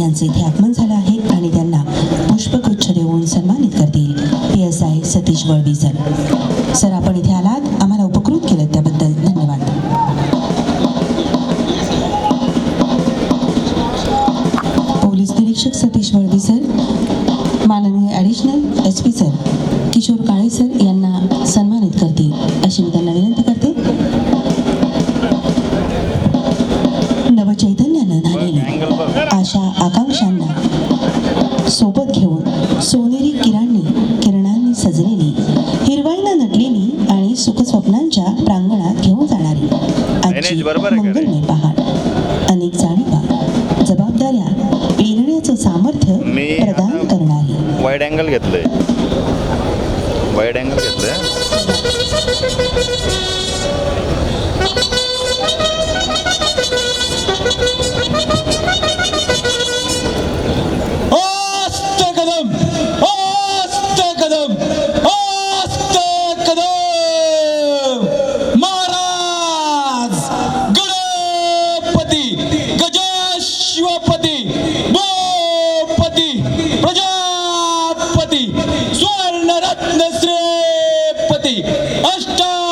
यांचे इथे आगमन झालं आहे आणि त्यांना पुष्पगुच्छ देऊन सन्मानित करतील PSI Satish Valvi sir. Sir, आपण इथे आलात, आम्हाला उपकृत केलं, त्याबद्दल धन्यवाद. पोलीस निरीक्षक सतीश वळवी सर माननीय additional SP sir Kishore Kale sir यांना सन्मानित करतील अशी मी त्यांना विनंती करते. नवचैतन्यानं न्हालेली आशा आकांक्षांना सोबत घेऊन सोनेरी किरणांनी सजलेली, हिरवाईनं नटलेली आणि सुखस्वप्नांच्या प्रांगणात घेऊन जाणारी आजची मंगलमय पहाट, अनेक जाणीवा, जबाबदाऱ्या पेलण्याचं सामर्थ्य प्रदान करणारी. वाईड अँगल घेतलंय.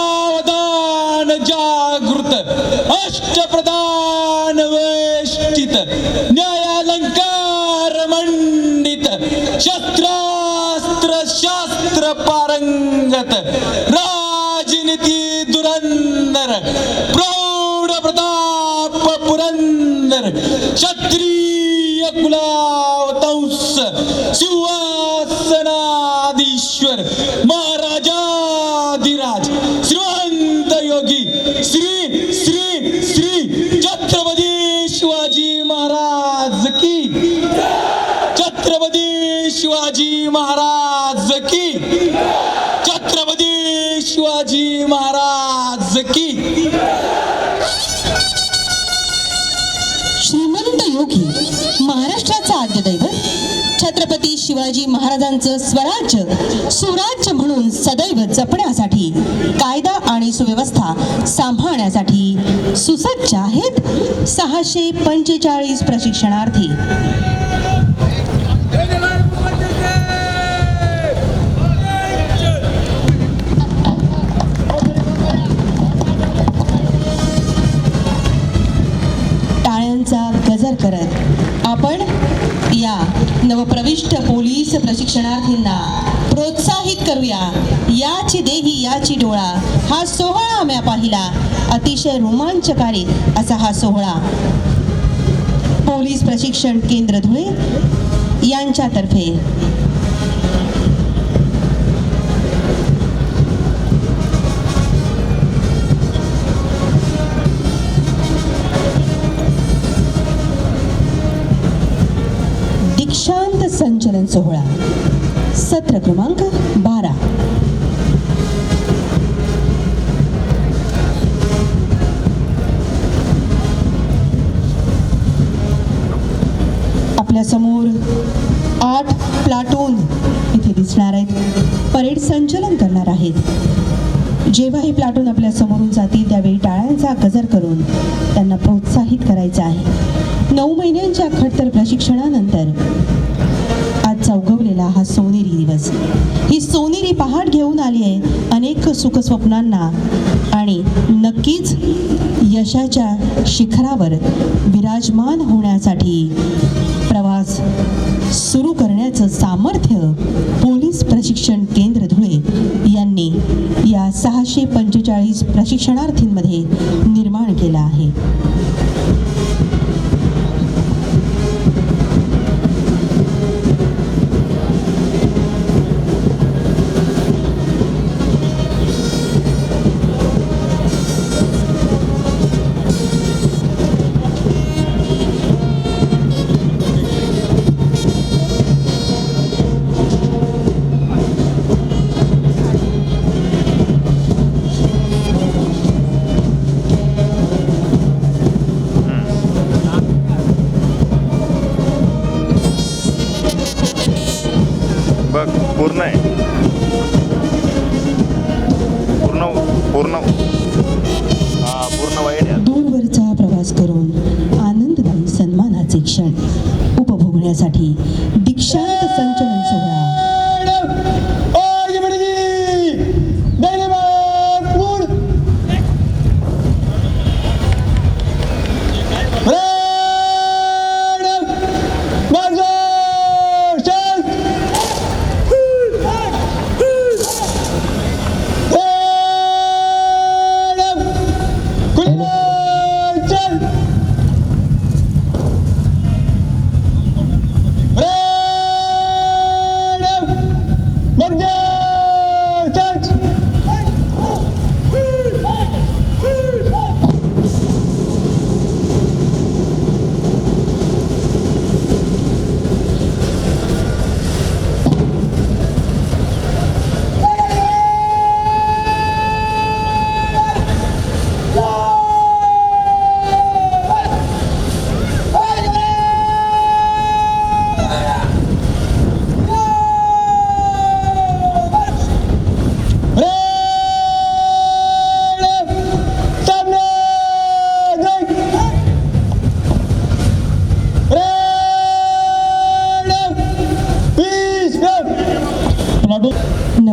अष्टावधान जागृत, अष्टप्रधान वेष्टित, न्यायालंकार मंडित, शस्त्रास्त्र शास्त्र पारंगत, राजनीती धुरंधर, प्रौढ प्रताप पुरंदर, क्षत्रिय कुलावतंस, सिंहासनाधीश्वर, महाराजाधिराज, श्रीमंत योगी, श्री श्री श्री छत्रपती शिवाजी महाराज की, छत्रपती शिवाजी महाराज की, छत्रपती शिवाजी महाराज की. श्रीमंत योगी, महाराष्ट्राचा आद्यदैवत छत्रपती शिवाजी महाराजांचं स्वराज्य सुराज्य म्हणून सदैव जपण्यासाठी, कायदा आणि सुव्यवस्था सांभाळण्यासाठी सुसज्ज आहेत 645 प्रशिक्षणार्थी. टाळ्यांचा गजर करत आपण या नवप्रविष्ट पोलीस प्रशिक्षणार्थींना प्रोत्साहित करूया. याची देही याची डोळा हा सोहळा आम्ही पाहिला. अतिशय रोमांचकारी असा हा सोहळा पोलीस प्रशिक्षण केंद्र धुळे यांच्यातर्फे दीक्षांत संचलन सोहळा सत्र क्रमांक 12. आपल्या समोर 8 प्लाटून इथे दिसणार आहेत, परेड संचलन करणार आहेत. जेव्हा हे प्लाटून आपल्या समोरून जातील त्यावेळी टाळ्यांचा गजर करून त्यांना प्रोत्साहित करायचं आहे. 9 महिन्यांच्या खडतर प्रशिक्षणानंतर आजचा उगवलेला हा सोनेरी दिवस, ही सोनेरी पहाट घेऊन आली आहे अनेक सुखस्वप्नांना आणि नक्कीच यशाच्या शिखरावर विराजमान होण्यासाठी प्रवास सुरू करण्याचं सामर्थ्य पोलीस प्रशिक्षण केंद्र धुळे यांनी या 645 प्रशिक्षणार्थींमध्ये निर्माण केला आहे. बघ पूर्ण आहे, पूर्ण वाईट आहे. दूरवरचा प्रवास करून आनंददायी सन्मानाचे क्षण उपभोग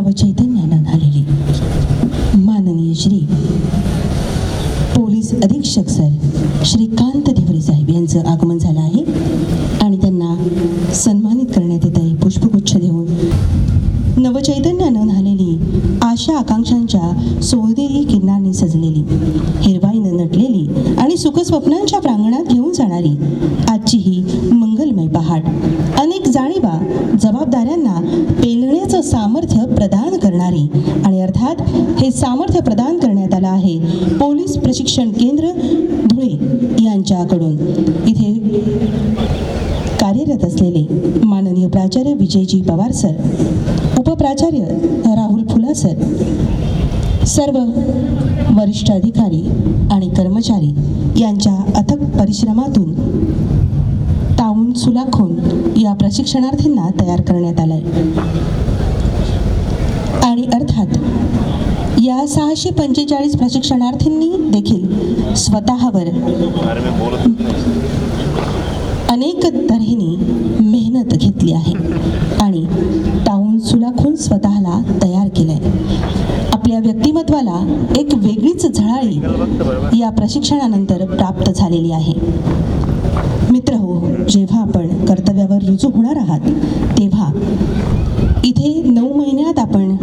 नवचैतन्यानं झालेली माननीय श्री पोलीस अधीक्षक सर श्रीकांत धिवरे साहेब यांचं आगमन झालं आहे आणि त्यांना सन्मानित करण्यात येत आहे पुष्पगुच्छ देऊन. नवचैतन्यानं झालेली आशा आकांक्षांच्या सोनेरी किरणांनी सजलेली हिरवाईनं नटलेली आणि सुखस्वप्नांच्या प्रांगणात घेऊन जाणारी आजची ही मंगलमय पहाट अनेक जाणीवा जबाबदाऱ्यांना पेलण्याचं सामर्थ्य प्रदान करणारी आणि अर्थात हे सामर्थ्य प्रदान करण्यात आलं आहे पोलीस प्रशिक्षण केंद्र धुळे यांच्याकडून. इथे कार्यरत असलेले माननीय प्राचार्य विजयजी पवार सर, उपप्राचार्य राहुल फुला सर, सर्व वरिष्ठ अधिकारी आणि कर्मचारी यांच्या अथक परिश्रमातून तावून सुलाखून या प्रशिक्षणार्थींना तयार करण्यात आलंय. आणि अर्थात या 645 प्रशिक्षणार्थींनी देखील स्वतःवर अरे मी बोलत नाही. अनेक तऱ्हेने मेहनत घेतली आहे आणि तावून सुलाखून स्वतःला तयार केलंय. आपल्या व्यक्तिमत्वाला एक वेगळीच झळाळी या प्रशिक्षणानंतर प्राप्त झालेली आहे. मित्रहो, जेव्हा आपण कर्तव्यावर रुजू होणार आहात तेव्हा इथे 9 महिन्यात आपण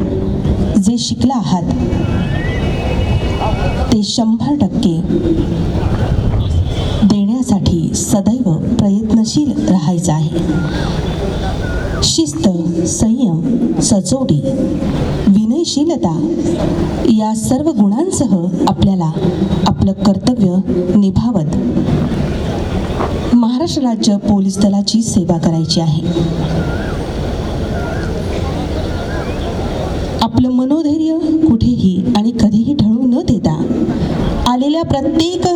जे शिकला आहात ते 100% देण्यासाठी सदैव प्रयत्नशील राहायचं आहे. शिस्त, संयम, सचोटी, विनयशीलता या सर्व गुणांसह आपल्याला आपलं कर्तव्य निभावत महाराष्ट्र राज्य पोलीस दलाची सेवा करायची आहे. आपलं मनोधैर्य कुठेही आणि कधीही ढळू न देता आलेल्या प्रत्येक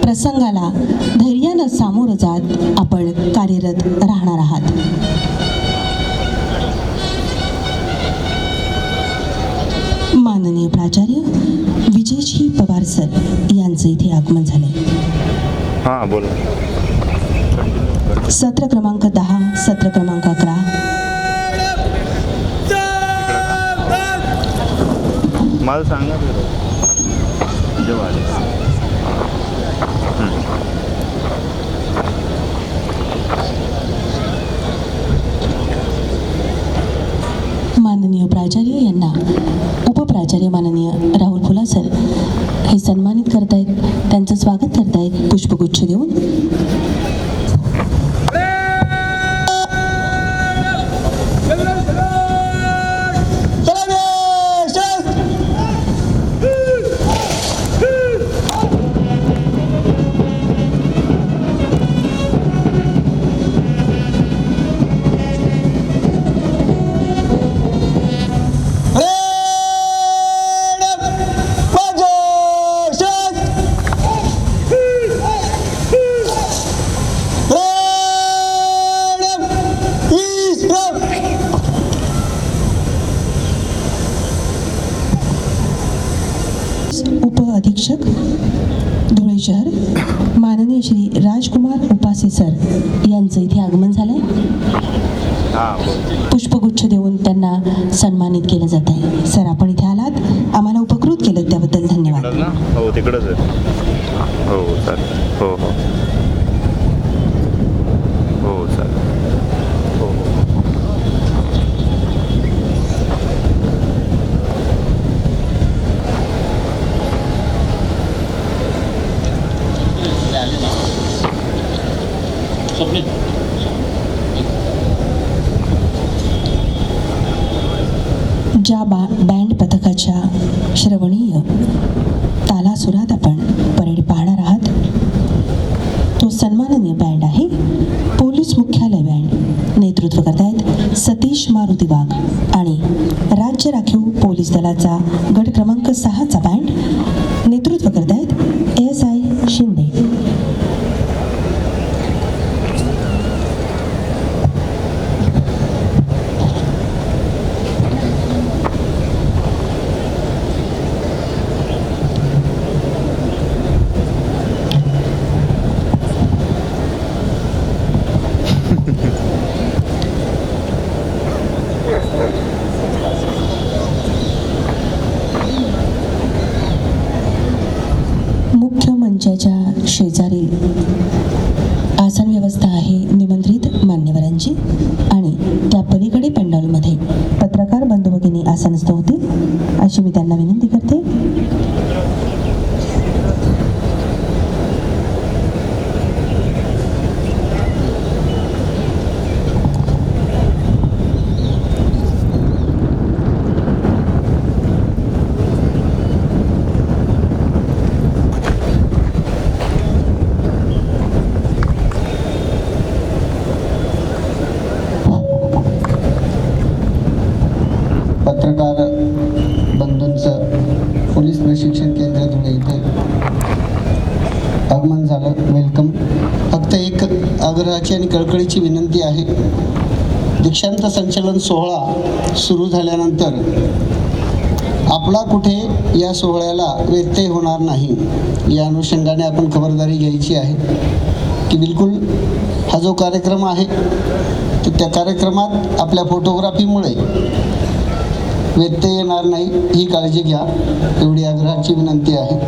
प्रसंगाला धैर्यानं सामोरं जात आपण कार्यरत राहणार आहात. माननीय प्राचार्य विजयजी पवार सर यांचं इथे आगमन झालंय. हां बोल. सत्र क्रमांक 10, सत्र क्रमांक 11. मला सांगा जेव्हा आले. माननीय प्राचार्य यांना उपप्राचार्य माननीय राहुल फुला सर हे सन्मानित करतायत, त्यांचं स्वागत करतायत पुष्पगुच्छ देऊन. उप अधीक्षक धुळे शहर माननीय श्री राजकुमार उपासे सर यांचं इथे आगमन झालंय. हां बोल. पुष्पगुच्छ देऊन त्यांना सन्मानित केलं जात आहे. सर, आपण इथे आलात, आम्हाला उपकृत केलं त्याबद्दल धन्यवाद. तिकडंच ना? हो तिकडंच आहे. हो चालेल. हो हो हो चालेल. हो हो. ज्या बँड पथकाच्या श्रवणीय तालासुरात आपण परेड पाहणार आहात तो सन्माननीय बँड आहे पोलीस मुख्यालय बँड. नेतृत्व करतायत सतीश मारुती वाघ आणि राज्य राखीव पोलीस दलाचा गट क्रमांक 6चा बँड नेतृत्व करतायत ASI शिंदे. करतील अशी मी त्यांना विनंती करते. पत्रकार बंधूंचं पोलीस प्रशिक्षण केंद्र धुळे इथे आगमन झालं. वेलकम. फक्त एक आग्रहाची आणि कळकळीची विनंती आहे. दीक्षांत संचलन सोहळा सुरू झाल्यानंतर आपला कुठे या सोहळ्याला व्यत्यय होणार नाही या अनुषंगाने आपण खबरदारी घ्यायची आहे की बिलकुल हा जो कार्यक्रम आहे तर त्या कार्यक्रमात आपल्या फोटोग्राफीमुळे व्यत्यय येणार नाही ही काळजी घ्या, एवढी आग्रहाची विनंती आहे.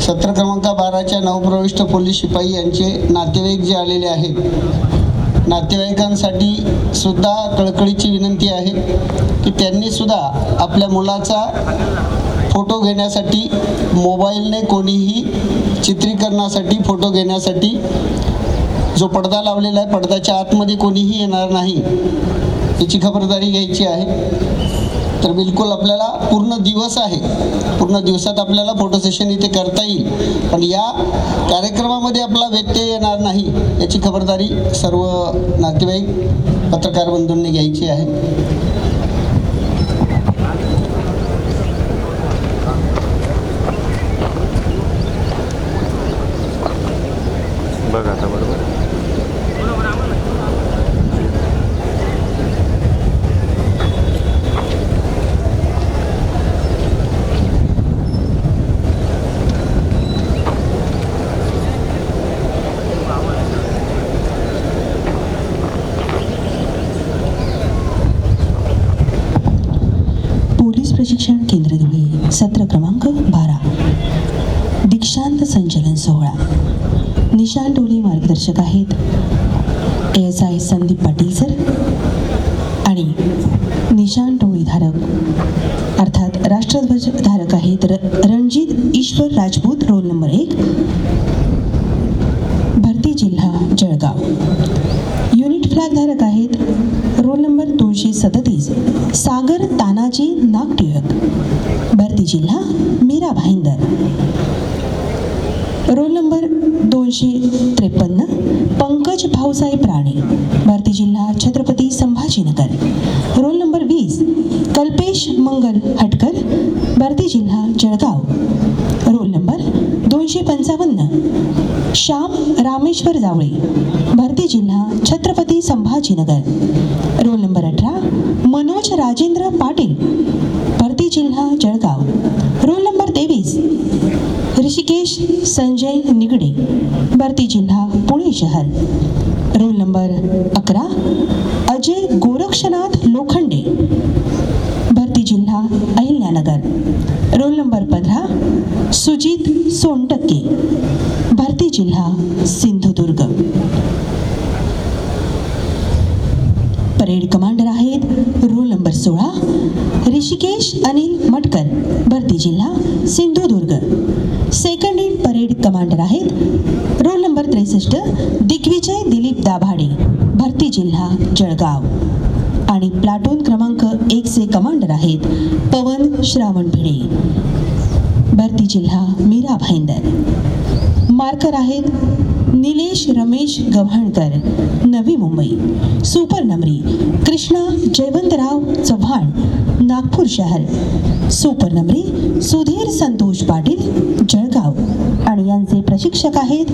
सत्र क्रमांक 12च्या नवप्रविष्ट पोलीस शिपाई यांचे नातेवाईक जे आलेले आहेत, नातेवाईकांसाठी सुद्धा कळकळीची विनंती आहे की त्यांनी सुद्धा आपल्या मुलाचा फोटो घेण्यासाठी मोबाईलने कोणीही चित्रीकरणासाठी फोटो घेण्यासाठी जो पडदा लावलेला आहे पडद्याच्या आतमध्ये कोणीही येणार नाही याची खबरदारी घ्यायची आहे. तर बिलकुल आपल्याला पूर्ण दिवस आहे, पूर्ण दिवसात आपल्याला फोटो सेशन इथे करता येईल, पण या कार्यक्रमामध्ये आपला व्यत्यय येणार नाही याची खबरदारी सर्व नातेवाईक पत्रकार बंधूंनी घ्यायची आहे. बघा आता बरोबर. पोलीस प्रशिक्षण केंद्र धुळे सत्र क्रमांक 12 दीक्षांत संचलन सोहळा. निशान टोले मार्गदर्शक आहेत ASI संदीप पाटील सर आणि निशान टोळी धारक अर्थात राष्ट्रध्वज धारक आहेत रणजित ईश्वर राजपूत रोल नंबर 1 भरती जिल्हा जळगाव. युनिट फ्लॅग धारक आहेत रोल नंबर 237 सागर तानाजी नागटिळक भरती जिल्हा मीरा भाईंदर. रोल नंबर 253 पंकज भाऊसाहेब राणे भरती जिल्हा छत्रपती संभाजीनगर. रोल नंबर 20 कल्पेश मंगल हटकर भरती जिल्हा जळगाव. रोल नंबर 255 श्याम रामेश्वर जावळे भरती जिल्हा छत्रपती संभाजीनगर. रोल नंबर 18 मनोज राजेंद्र पाटील भरती जिल्हा जळगाव. रोल नंबर 23 ऋषिकेश संजय निगडे भरती जिल्हा पुणे शहर. रोल नंबर 11 अजय गोरक्षनाथ लोखंडे भरती जिल्हा अहिल्यानगर. रोल नंबर 15 सुजित सोनटक्के भरती जिल्हा सिंधुदुर्ग. परेड कमांडर आहेत रोल नंबर 16 ऋषिकेश अनिल मटकर भरती जिल्हा Sindhudurg. Second in parade commander आहेत रोल नंबर 63 दिग्विजय दिलीप दाभाडे भरती जिल्हा जळगाव. आणि प्लाटून क्रमांक 1 चे कमांडर आहेत पवन श्रावण भिडे भरती जिल्हा मीरा भाईंदर. मार्कर आहेत निलेश रमेश गव्हाणकर नवी मुंबई. सुपर नंबरी कृष्णा जयवंतराव चव्हाण नागपूर शहर. सुपर नंबरी सुधीर संतोष पाटील जळगाव. आणि यांचे प्रशिक्षक आहेत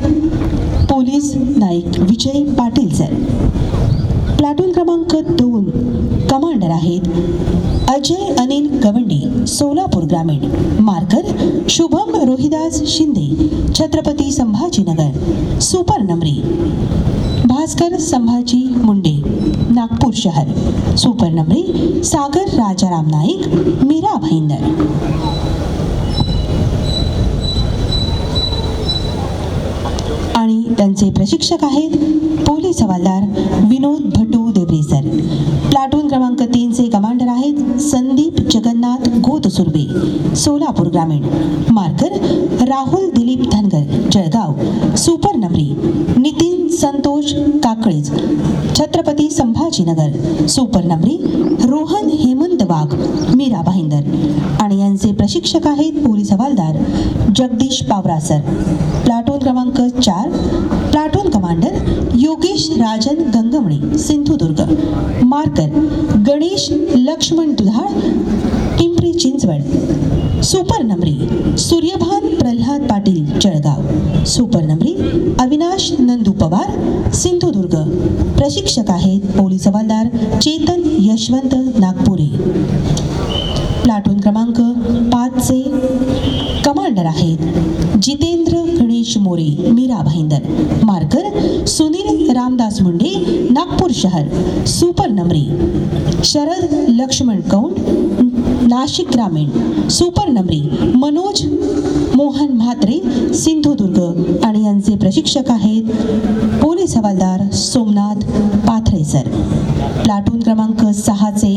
पोलीस नाईक विजय पाटील सर. प्लाटून क्रमांक 2 कमांडर आहेत अजय अनिल गवंडी सोलापूर ग्रामीण. मार्कर शुभम रोहिदास शिंदे छत्रपती संभाजीनगर. सुपर नंबरी भास्कर संभाजी मुंडे नागपूर शहर. सुपर नंबरी सागर राजाराम नाईक मीरा भाईंदर. आणि त्यांचे प्रशिक्षक आहेत पोलीस हवालदार विनोद भटू देवरेसर. प्लाटून क्रमांक 3चे कमांडर आहेत संदीप जगन्नाथ गोतसुर्बे सोलापूर ग्रामीण. मार्कर राहुल दिलीप धनगर जळगाव. सुपर नंबरी नितीन संतोष काकळेज छत्रपती संभाजीनगर. सुपर नंबरी रोहन हेमंत वाघ मीरा भाईंदर. आणि यांचे प्रशिक्षक आहेत पोलीस हवालदार जगदीश पावरासर. प्लाटून क्रमांक 4 platoon commander Yogesh Rajan Gangmane Sindhudurg. Marker Ganesh Laxman Dudhal Pimpri Chinchwad. Supernumerary Suryabhan Pralhad Patil Jalgaon. Supernumerary Avinash Nandu Pawar Sindhudurg. प्रशिक्षक आहेत पोलीस हवालदार चेतन यशवंत नागपुरे. प्लाटून क्रमांक 5चे कमांडर आहेत जितेंद्र गणेश मोरे मीरा भाईंदर. मार्कर सुनील रामदास मुंडे नागपूर शहर. सुपर नंबरी शरद लक्ष्मण कौंड नाशिक ग्रामीण. सुपर नंबरी मनोज मोहन म्हात्रे सिंधुदुर्ग. आणि यांचे प्रशिक्षक आहेत पोलीस हवालदार सोमनाथ पाथरेसर. प्लाटून क्रमांक 6चे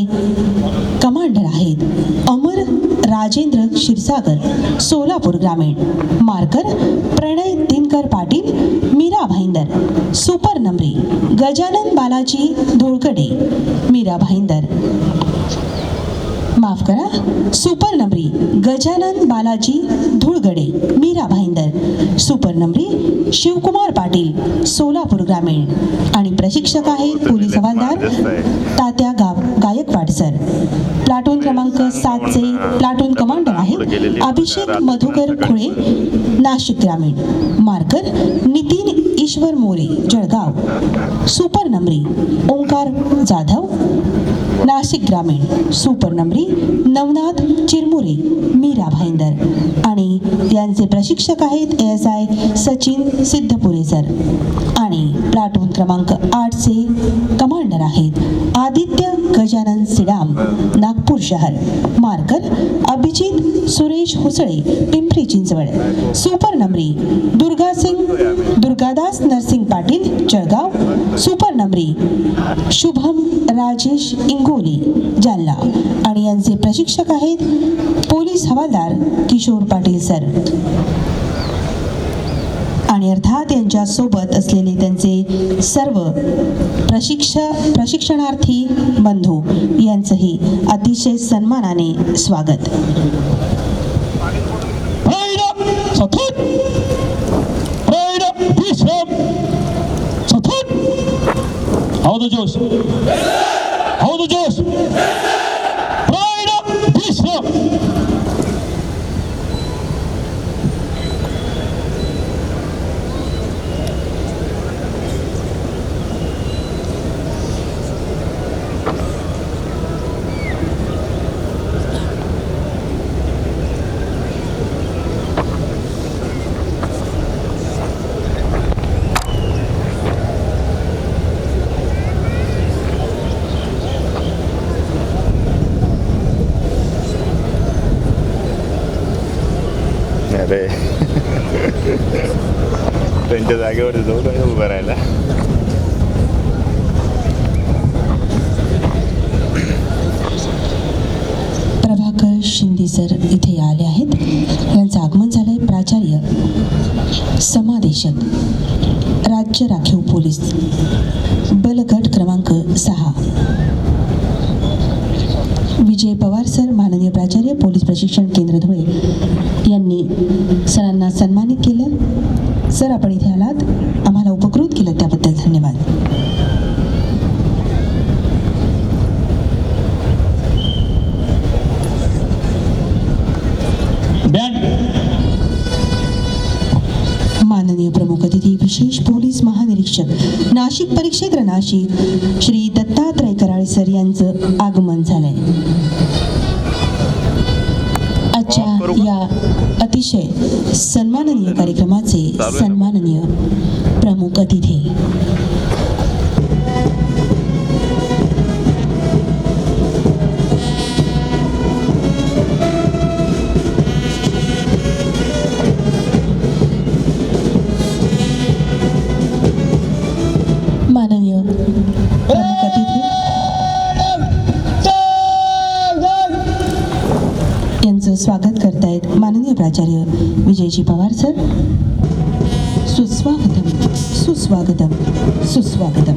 कमांडर आहेत अमर राजेंद्र क्षीरसागर सोलापूर ग्रामीण. मार्कर प्रणय दिनकर पाटील मीरा भाईंदर. सुपर नंबरी गजानन बालाजी धोळकडे मीरा भाईंदर. माफ करा सुपर नंबरी गजानन बालाजी धुळगडे मीरा भाईंदर. सुपर नंबरी शिवकुमार पाटील सोलापूर ग्रामीण. आणि प्रशिक्षक आहेत पोलीस हवालदार तात्या गायकवाड सर. प्लाटून क्रमांक 7चे प्लाटून कमांडर आहेत अभिषेक मधुकर खुळे नाशिक ग्रामीण. मार्कर नितीन ईश्वर मोरे जळगाव. सुपर नंबरी ओंकार जाधव नाशिक ग्रामीण. सुपर नंबरी नवनाथ चिरमुरे मीरा भाईंदर. आणि यांचे प्रशिक्षक आहेत ASI सचिन सिद्धपुरे सर. आणि प्लाटून क्रमांक 8चे कमांडर आहेत आदित्य गजानन सिडाम नागपूर शहर. मार्कर अभिजित सुरेश हुसळे पिंपरी चिंचवड. सुपर नंबरी दुर्गादास नरसिंग पाटील जळगाव. सुपर नंबरी शुभम राजेश इंगोली जालना. आणि यांचे प्रशिक्षक आहेत पोलीस हवालदार किशोर पाटील सर. आणि अर्थात यांच्या सोबत असलेले त्यांचे सर्व प्रशिक्षणार्थी बंधू यांचंही अतिशय सन्मानाने स्वागत. जोश जोश अरे त्यांच्या जागेवर जाऊ काय उभं राहायला. प्रभाकर शिंदे सर इथे आले आहेत. यांचं आगमन झालंय. प्राचार्य समादेशक राज्य राखीव पोलीस बलगट क्रमांक 6 विजय पवार सर माननीय प्राचार्य पोलीस प्रशिक्षण केंद्र धुळे यांनी सरांना सन्मानित केलं. सर आपण इथे आलात, आम्हाला उपकृत केलं त्याबद्दल धन्यवाद. माननीय प्रमुख अतिथी विशेष पोलीस महानिरीक्षक नाशिक परिक्षेत्र नाशिक श्री दत्तात्रय कराळे सर यांचं आगमन झालंय. आजच्या या अतिशय सन्माननीय कार्यक्रमाचे सन्माननीय प्रमुख अतिथी त्यांचं स्वागत करतायत माननीय प्राचार्य विजयजी पवार सर. सुस्वागतम सुस्वागतम सुस्वागतम.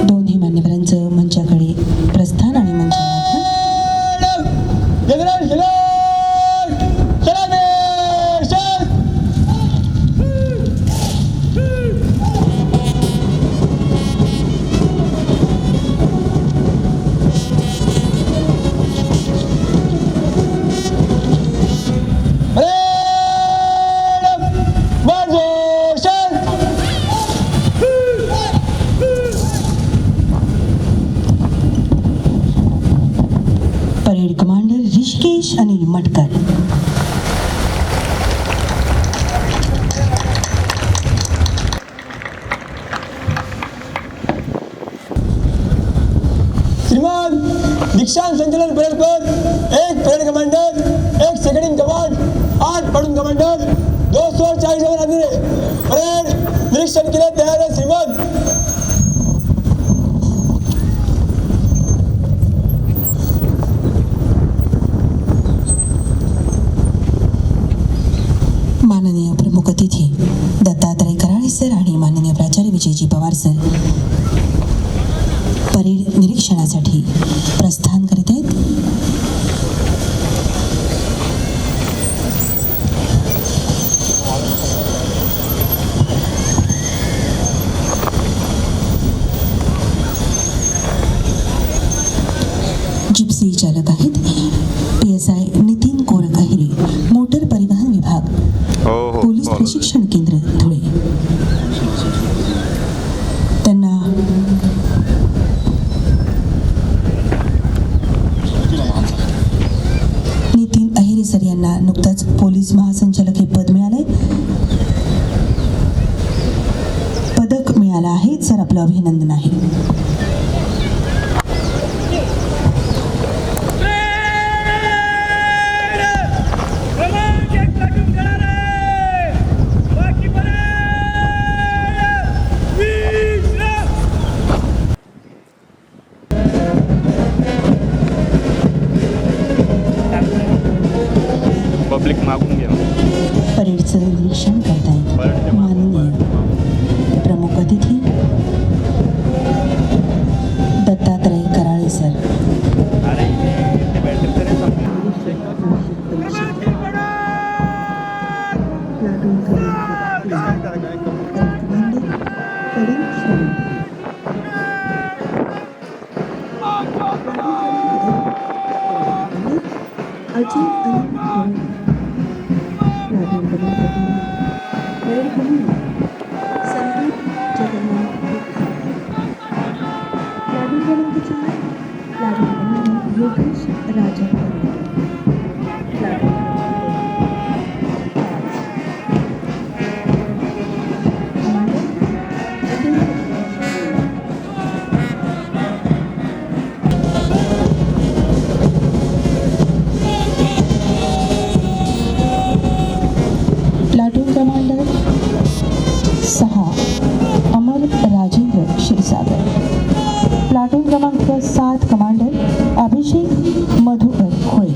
दोन्ही मान्यवरांचं मंचाकडे प्रस्थान आणि मंचावर परेड कमांडर ऋषिकेश अनिल मटकर. श्रीमान दीक्षांत संचलन परेड पर एक परेड कमांडर, एक second in command, 8 platoon commander, 240 जवान आदमी परेड निरीक्षण के लिए तैयार है श्रीमान. माननीय प्रमुख अतिथी दत्तात्रय कराळे सर आणि माननीय प्राचार्य विजयजी पवार सर परेड निरीक्षणासाठी प्रस्थान करीत आहेत. जिप्सी चालक आहेत PSI नितीन कोरक अहिरे, मोटर परिवहन विभाग, हो हो पोलीस बोला. प्रशिक्षण केंद्र धुळे. त्यांना नितीन अहिरे सर यांना नुकताच पोलीस महासंचालक हे पद मिळालंय, पदक मिळालं आहे सर, आपलं अभिनंदन आहे. पब्लिक मागून घ्या. परेडचं निरीक्षण करतायत माननीय प्रमुख अतिथी Dattatray Karale sir. Platoon commander 6 अमर राजेंद्र क्षीरसागर. प्लाटून क्रमांक 7 कमांडर अभिषेक मधुकर खोळे.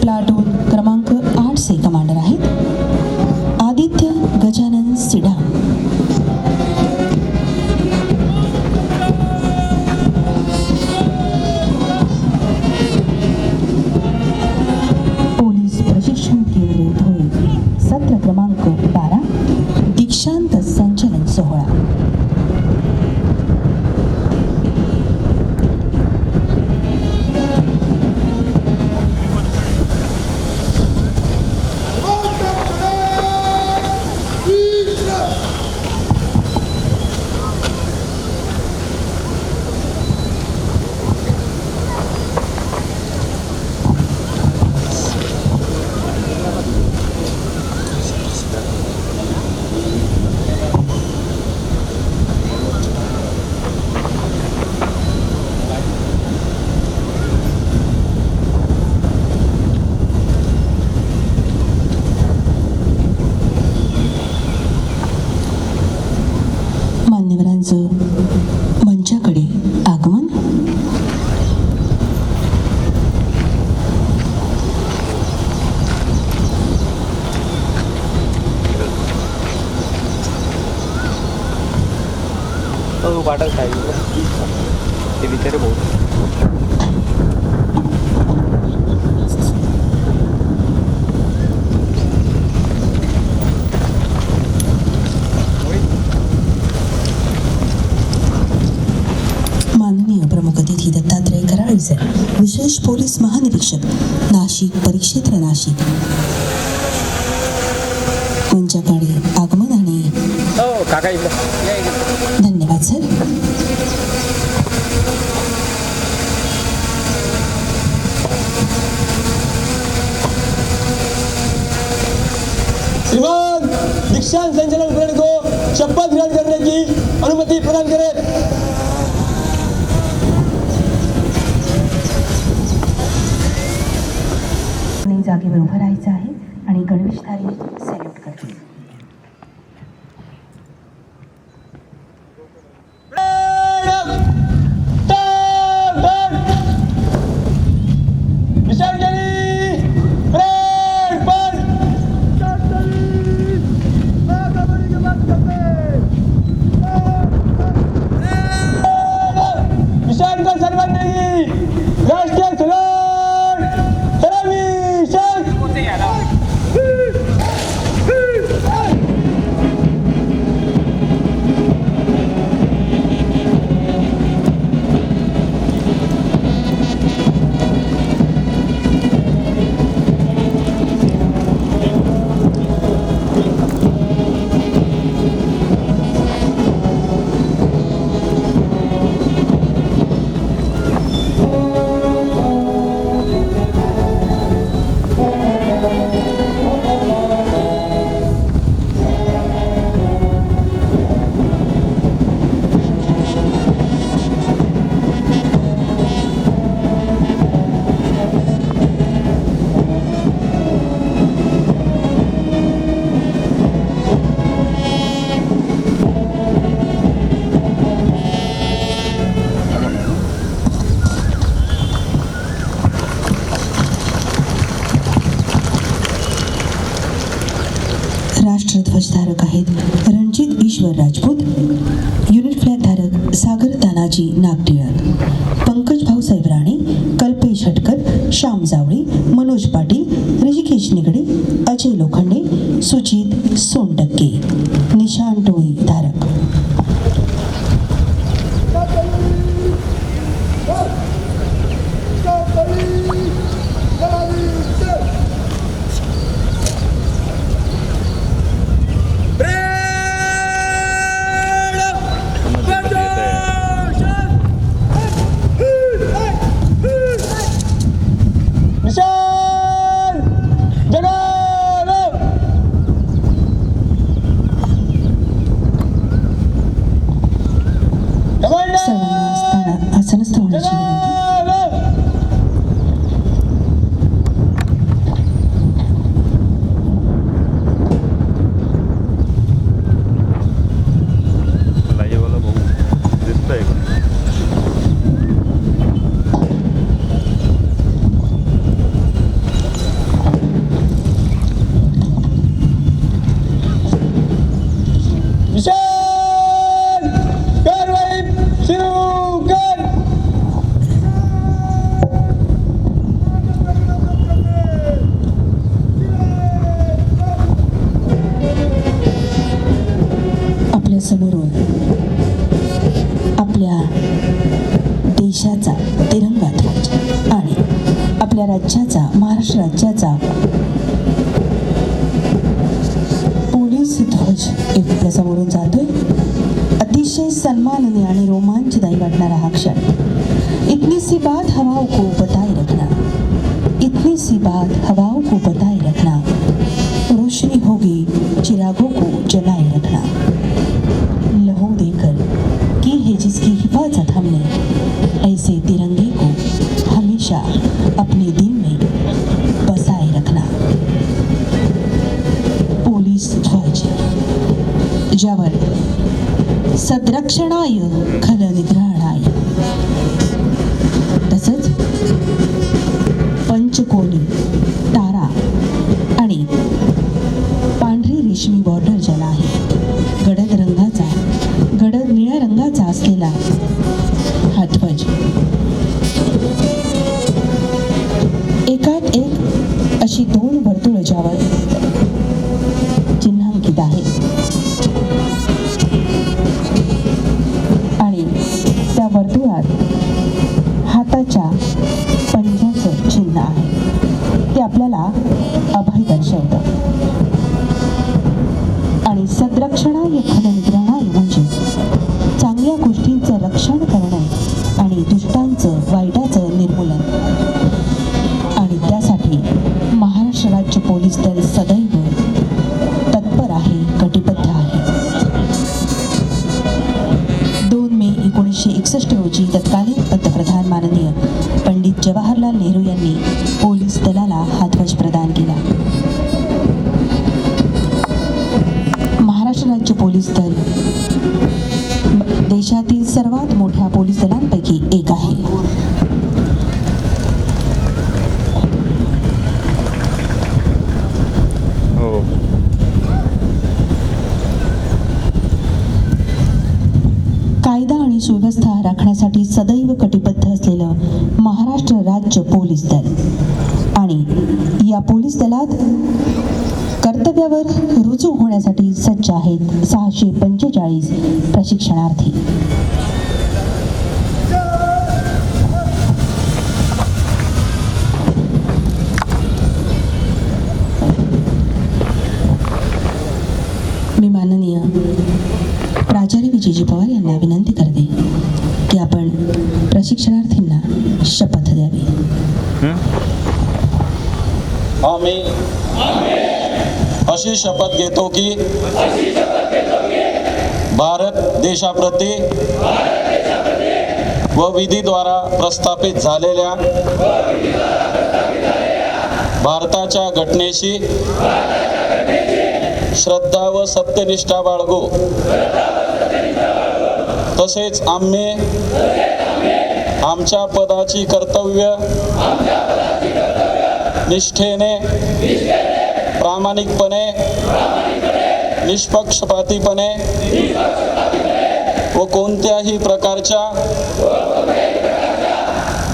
प्लाटून क्रमांक 8 चे कमांडर आहेत आदित्य गजानन सिडा. पोलीस प्रशिक्षण वाटत काय ते विचारे भाऊ. माननीय प्रमुख अतिथी दत्तात्रय कराळीचे विशेष पोलीस महानिरीक्षक नाशिक परिक्षेत्र नाशिक यांच्याकडे आगमन आणि हो काका इकडे या इकडे. धन्यवाद सर. श्रीमान दीक्षांत संचलन परेड को शपथ ग्रहण करने की अनुमति प्रदान करें. जागेवर उभं राहायचं आहे आणि गणवेशधारी सॅल्यूट करतील. राष्ट्रध्वजधारक आहेत रणजित ईश्वर राजपूत, युनिट फ्लॅग धारक सागर तानाजी नागटिळक, पंकज भाऊसाहेब राणे, कल्पेश हटकर, श्याम जावळे, मनोज पाटील, ऋषिकेश निगडे, अजय लोखंडे, सुजित सोनटक्के, निशान टोळी धारक. आसनस्थ होण्याची लाईव्हवाला भाऊ दिसतंय का? समोरून आपल्या देशाचा तिरंगा ध्वज आणि आपल्या राज्याचा महाराष्ट्र राज्याचा पोलीस ध्वज एक आपल्या समोरून जातोय. अतिशय सन्माननीय आणि रोमांचदायी वाटणारा हा क्षण. इतनी सी बात हवाओं को बताए रखना, इतनी सी बात हवाओं को बताए रखना, रोशनी होगी चिरागों को जलाए रखना. लहू देकर की है जिसकी हिफाजत हमने, ऐसे तिरंगे को हमेशा अपने दिल में बसाए रखना. पोलीस ध्वज ज्यावर सद्रक्षणाय खल निग्रहणाय तसंच पंचकोनी तारा आणि पांढरी रेशमी बॉर्डर ज्याला आहे, गडद निळ्या रंगाचा असलेला वर्तुळावर चिन्हांकित आहे आणि त्या वर्तुळात हाताच्या पंजाचं चिन्ह आहे. ते आपल्याला अभय दर्शवतं आणि सद्रक्षणाय खलनिग्रहणाय म्हणजे चांगल्या गोष्टींचं रक्षण करणे आणि दुष्टांचं वाईटाचं निर्मूलन. आणि त्यासाठी महाराष्ट्र राज्य पोलीस दल सदैव तत्पर आहे, कटिबद्ध आहे. 2 मे 1961 रोजी तत्कालीन पंतप्रधान माननीय पंडित जवाहरलाल नेहरू यांनी पोलीस दलाला हा ध्वज प्रदान केला. महाराष्ट्र राज्य पोलीस दल देशातील सर्वात मोठ्या पोलीस दलांपैकी एक आहे. हो. कायदा आणि सुव्यवस्था राखण्यासाठी सदैव कटिबद्ध असलेलं महाराष्ट्र राज्य पोलीस दल आणि या पोलीस दलात कर्तव्यावर रुजू होण्यासाठी सज्ज आहेत 645 प्रशिक्षणार्थी. मी माननीय प्राचार्य विजयजी पवार यांना विनंती करते की आपण प्रशिक्षणार्थींना शपथ द्यावी. आम्ही अशी शपथ घेतो की भारत देशाप्रती व विधीद्वारा प्रस्थापित झालेल्या भारताच्या घटनेशी श्रद्धा व सत्यनिष्ठा बाळगू. तसेच आम्ही आमच्या पदाची कर्तव्य निष्ठेने, प्रामाणिकपणे, निष्पक्षपातीपणे व कोणत्याही प्रकारच्या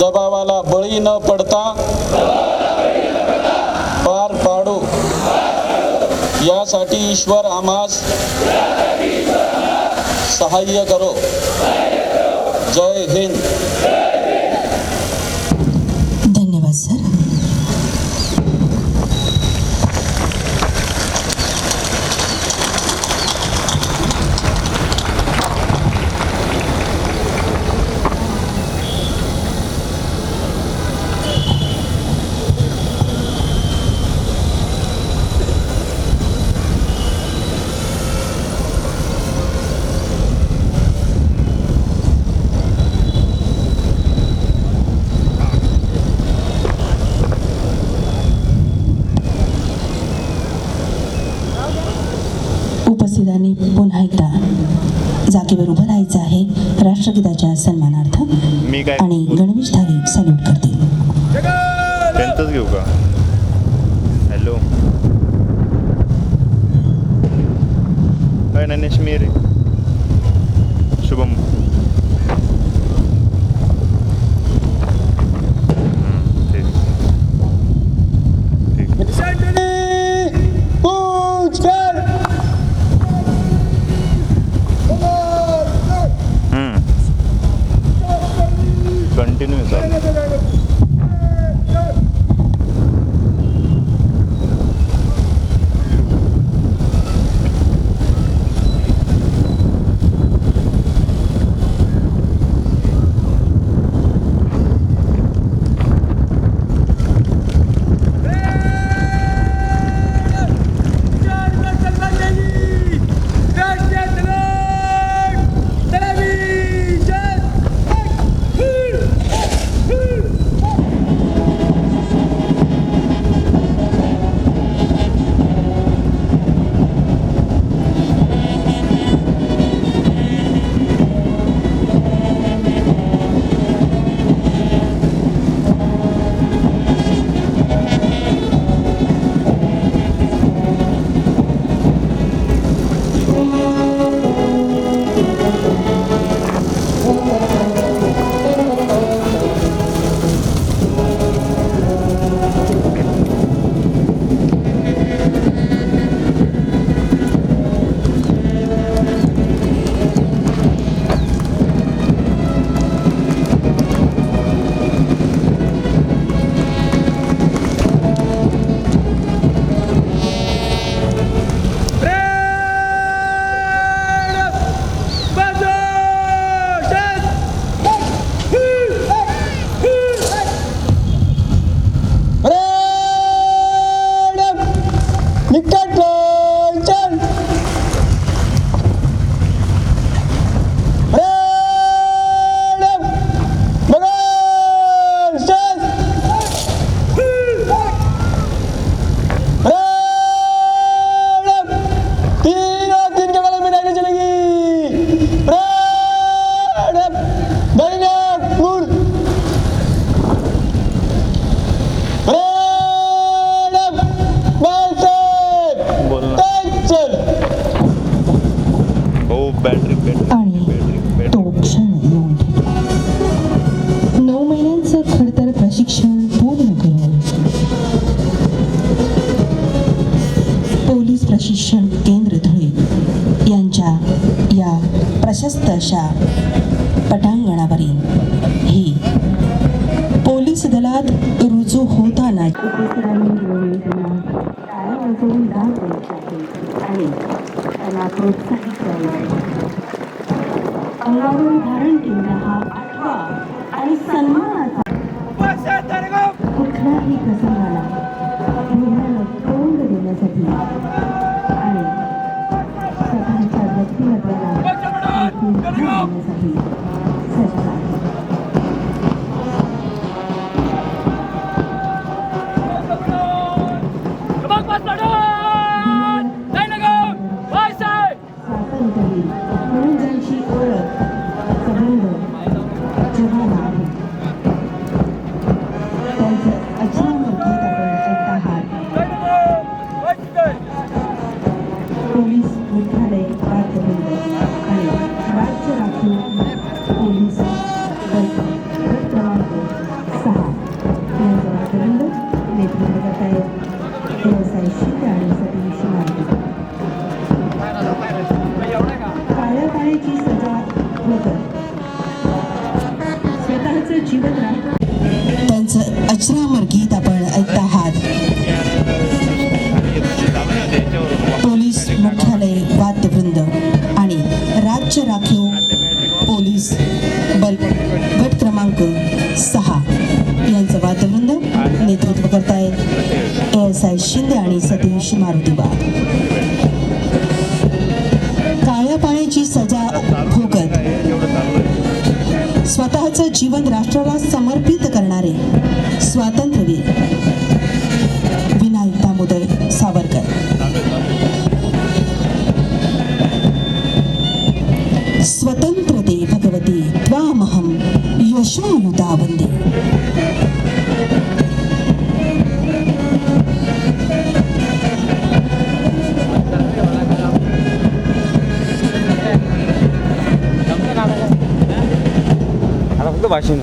दबावाला बळी न पडता पार पाडू. यासाठी ईश्वर आम्हास सहाय्य करो. जय हिंद. धन्यवाद सर. उपस्थितांनी पुन्हा एकदा जागेवर उभं राहायचं आहे राष्ट्रगीताच्या सन्मानार्थ मी काय आणि गणवेश धारी सल्यूट करतील. त्यांचंच घेऊ का? हॅलो काय ननेश मेरे शुभम कंटिन्यू युद्धात रुजू होताना अंगावर धारण केलेला हा आठवा आणि सन्मानाचा कुठल्याही प्रसंगाला हृदयाला तोंड देण्यासाठी आणि स्वतःच्या व्यक्तिमत्वाला आणखी भर देण्यासाठी सज्ज आहे. स्वातंत्र्यवीर म्हणून ज्यांची ओळख संबंध जगाला आहे त्यांचं अजरामर गीत आपण ऐकत आहात. पोलीस मुख्यालय वाद्यवृंद आणि राज्य राखीव पोलीस दल गट क्रमांक 6 यांचं वाद्यवृंद नेतृत्व करत आहेत व्यवसाय शिंदे आणि सतीश मार्गे. काळ्या पाण्याची सजा होतं स्वतःचं जीवन त्यांचं अजरामर गीत आपण ऐकत आहात. पोलीस मुख्यालय वाद्यवृंद आणि राज्य राखीव पोलीस बल गट क्रमांक 6 यांचं वाद्यवृंद नेतृत्व करतायत ASI शिंदे आणि सतीश मारुतीबा. काळ्या पाण्याची सजा भोगत स्वतःचं जीवन राष्ट्राला समर्पित करणारे स्वातंत्र्यवीर विनायक दामोदर सावरकर. स्वतंत्र दे भगवती त्वामहं यशोयुता वंदे. आता फक्त भाषण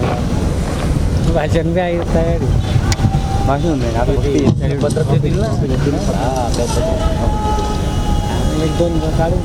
भाषण बी आहे तयारी भाषण नाही आता पत्र देतील ना एक दोन काढून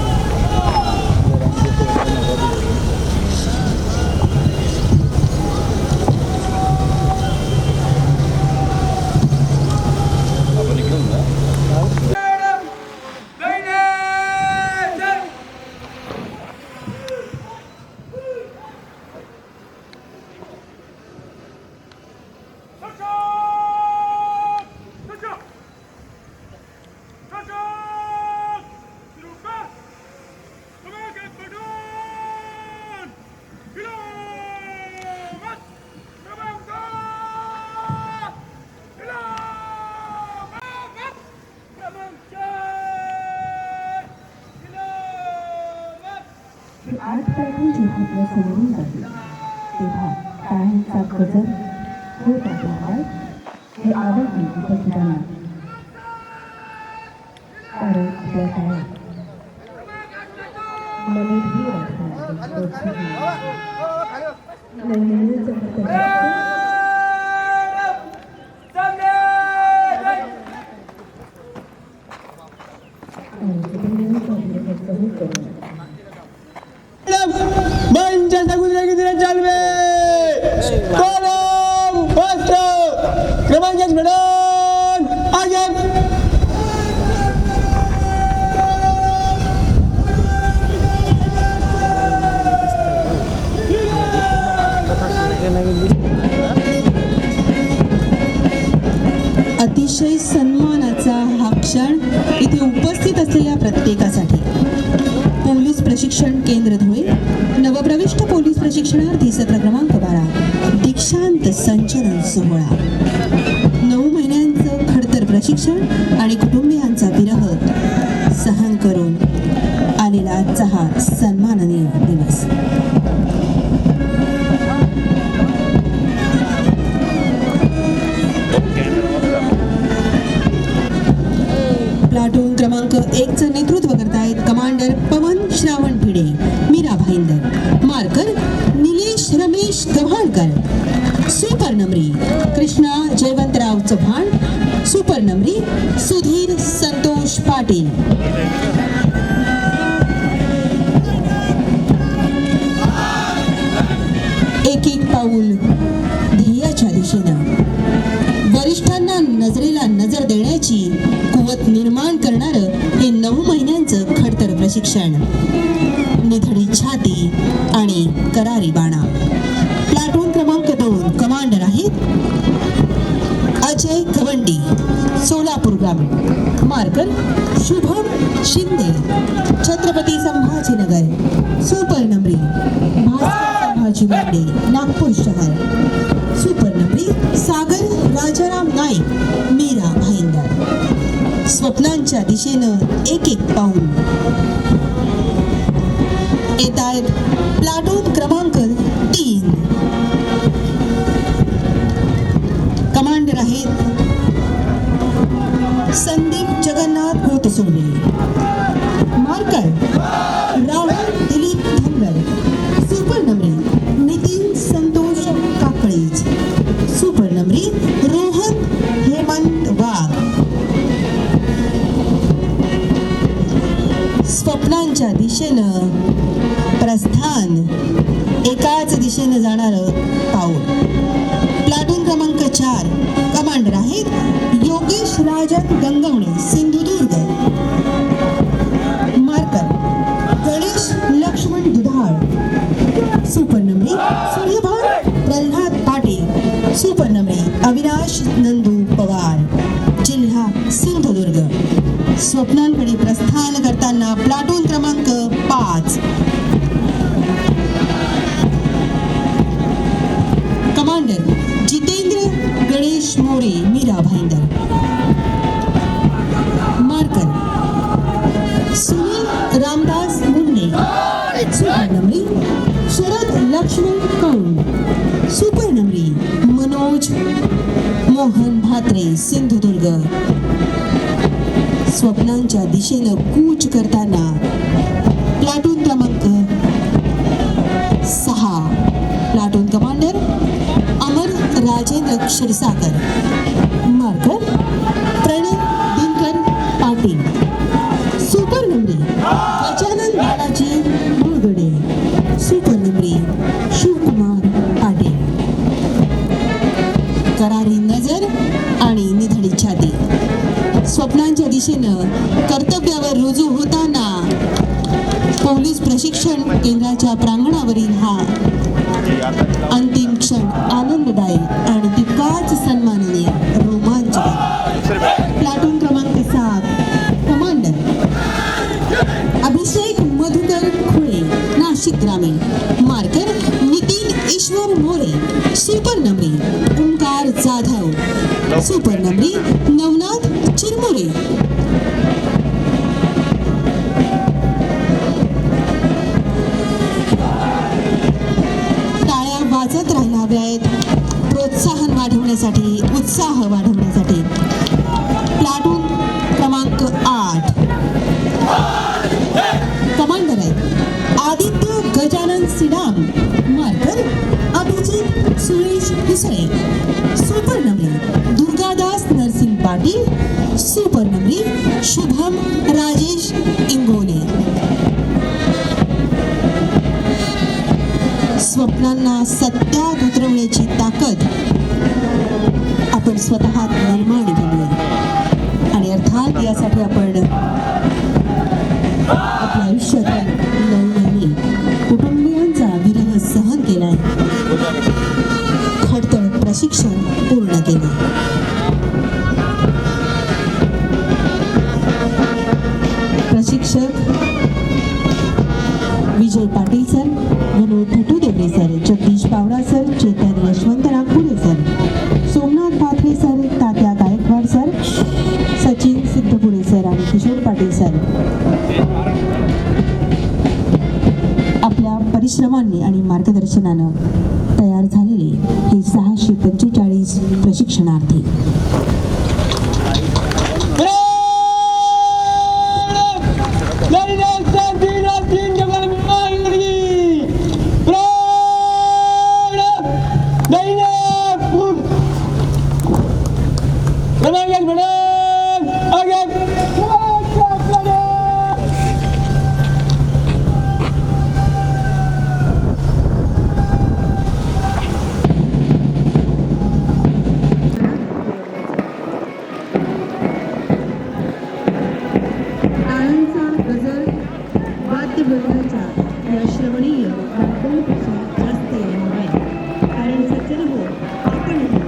आठ प्लॅटून जेव्हा आपल्या समोरून जाते तेव्हा टाळ्यांचा गजर होत आहे. हे आवडली उपस्थितांना कारण आपल्या टाळ्या मनही क्रमांक 1 मॅडम आगे. अतिशय सन्मानाचा हा क्षण इथे उपस्थित असलेल्या प्रत्येकासाठी. पोलीस प्रशिक्षण केंद्र धुळे नवप्रविष्ट पोलीस प्रशिक्षणार्थी सत्र क्रमांक 12 दीक्षांत संचलन सोहळा. 9 महिन्यांचं खडतर प्रशिक्षण आणि कुटुंबियांचा विरह सहन करून आलेला आजचा हा सन्माननीय दिवस. प्लाटून क्रमांक 1चं नेतृत्व करतायत कमांडर पवन श्रावण भिडे मीरा भाईंदर. मार्कर निलेश रमेश गव्हाणकर. सुपर नंबरी कृष्णा जयवंतराव चव्हाण. सुपर नंबरी सुधीर संतोष पाटील. एक एक पाऊल ध्येयाच्या दिशेनं प्रशिक्षण, निधडी छाती आणि करारी बाणा. प्लाटून क्रमांक 2 कमांडर आहेत अजय गवंडी, सोलापूर ग्रामीण. मार्कर शुभम शिंदे, छत्रपती संभाजीनगर. सुपर नंबरी भास्कर संभाजी वाडे, नागपूर शहर. सुपर नंबरी सागर राजाराम नाईक, मीरा भाईंदर. स्वप्नांच्या दिशेनं एक एक पाऊल. येत आहेत प्लाटून क्रमांक 3. कमांडर आहेत संदीप जगन्नाथ घोतसोडे. मार्कर राहुल दिलीप धनगर. सुपर नंबरी नितीन संतोष काकळीज. सुपर नंबरी रोहन हेमंत वाघ. स्वप्नांच्या दिशेनं प्रस्थान, एकाच दिशेनं जाणारं पाऊल. प्लाटून क्रमांक 4 कमांडर आहेत योगेश राजन गंगवणे, सिंधुदुर्ग. मार्कर गणेश लक्ष्मण दुधाळ. सुपर नंबरी सूर्यभान प्रल्हाद पाटील. सुपर नंबरी अविनाश नंदू पवार, जिल्हा सिंधुदुर्ग. स्वप्नांकडे प्रस्थान करताना प्लाटून क्रमांक 5 commander Jitendra Ganesh More, Mira Bhayandar. Marker Sunil Ramdas Munde. Supernumerary Sharad Laxman कौल. सुपर नंबरी मनोज मोहन भात्रे, सिंधुदुर्ग. स्वप्नांच्या दिशेनं कूच करताना प्लाटून क्रमांक 6 प्लाटून कमांडर अमर राजेंद्र क्षीरसागर. मार्कर प्रणय दिनकर पाटील. सुपर नंबरी गजानन बालाजी मुळगडे. सुपर नंबरी शिवकुमार पाटील. करारी नजर आणि निधडी छाती. स्वप्नांच्या दिशेनं कर्तव्यावर रुजू होताना पोलीस प्रशिक्षण केंद्राच्या प्रांगणावरील हा अंतिम क्षण आनंददायी आणि तितकाच सन्माननीय, रोमांचक. प्लाटून क्रमांक 7 कमांडर अभिषेक मधुकर खुळे, नाशिक ग्रामीण. मार्कर नितीन ईश्वर मोरे. सुपर नंबरी ओंकार जाधव. सुपर नंबरी नवनाथ चिरमुरे. टाळ्या वाजत राहिल्या हव्यात प्रोत्साहन वाढवण्यासाठी, उत्साह वाढवण्यासाठी. प्लाटून क्रमांक 8 कमांडर आहेत आदित्य गजानन सिडाम. मार्कर अभिजित सुरेश हुसळे. सुपर नंबरी दुर्गादास नरसिंग पाटील. सुपर नंबरी शुभम राजेश इंगोले. स्वप्नांना सत्यात उतरवण्याची ताकद आपण स्वतः निर्माण केली आहे आणि अर्थात यासाठी आपण आपल्या आयुष्यात 9 महिने कुटुंबियांचा विरह सहन केलाय, खडतर प्रशिक्षण पूर्ण केले. प्रशिक्षक Vijay Patil sir, Vinod Thatu Deore sir, Jagdish Pawara sir, Chetan Yashwant Nagpure sir, Somnath Pathare sir, Tatya Gaikwad sir, Sachin Siddhapure sir आणि किशोर पाटील सर आपल्या परिश्रमांनी आणि मार्गदर्शनानं तयार झालेले हे 645 प्रशिक्षणार्थी. सज्जन हो आपणही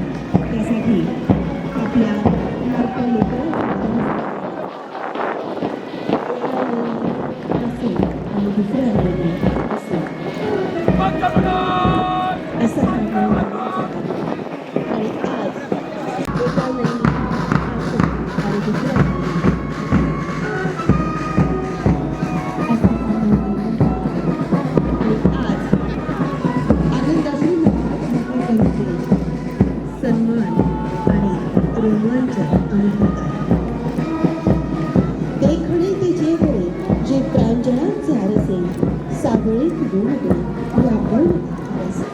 त्यासाठी आपल्या लाडक्या लेकरांना असेल आणि दुसऱ्या वेळी असेल असं सांगण्यात आणि आज एका वेळी असेल आणि दुसऱ्या वेळी असं सांगण्यात आणि आज आनंदाची सन्मान आणि रोमांचक अनुभव आहे देखणे ते जे होय जे प्रांजळांचे आरसे सावळीत गोडे या गोड आरसे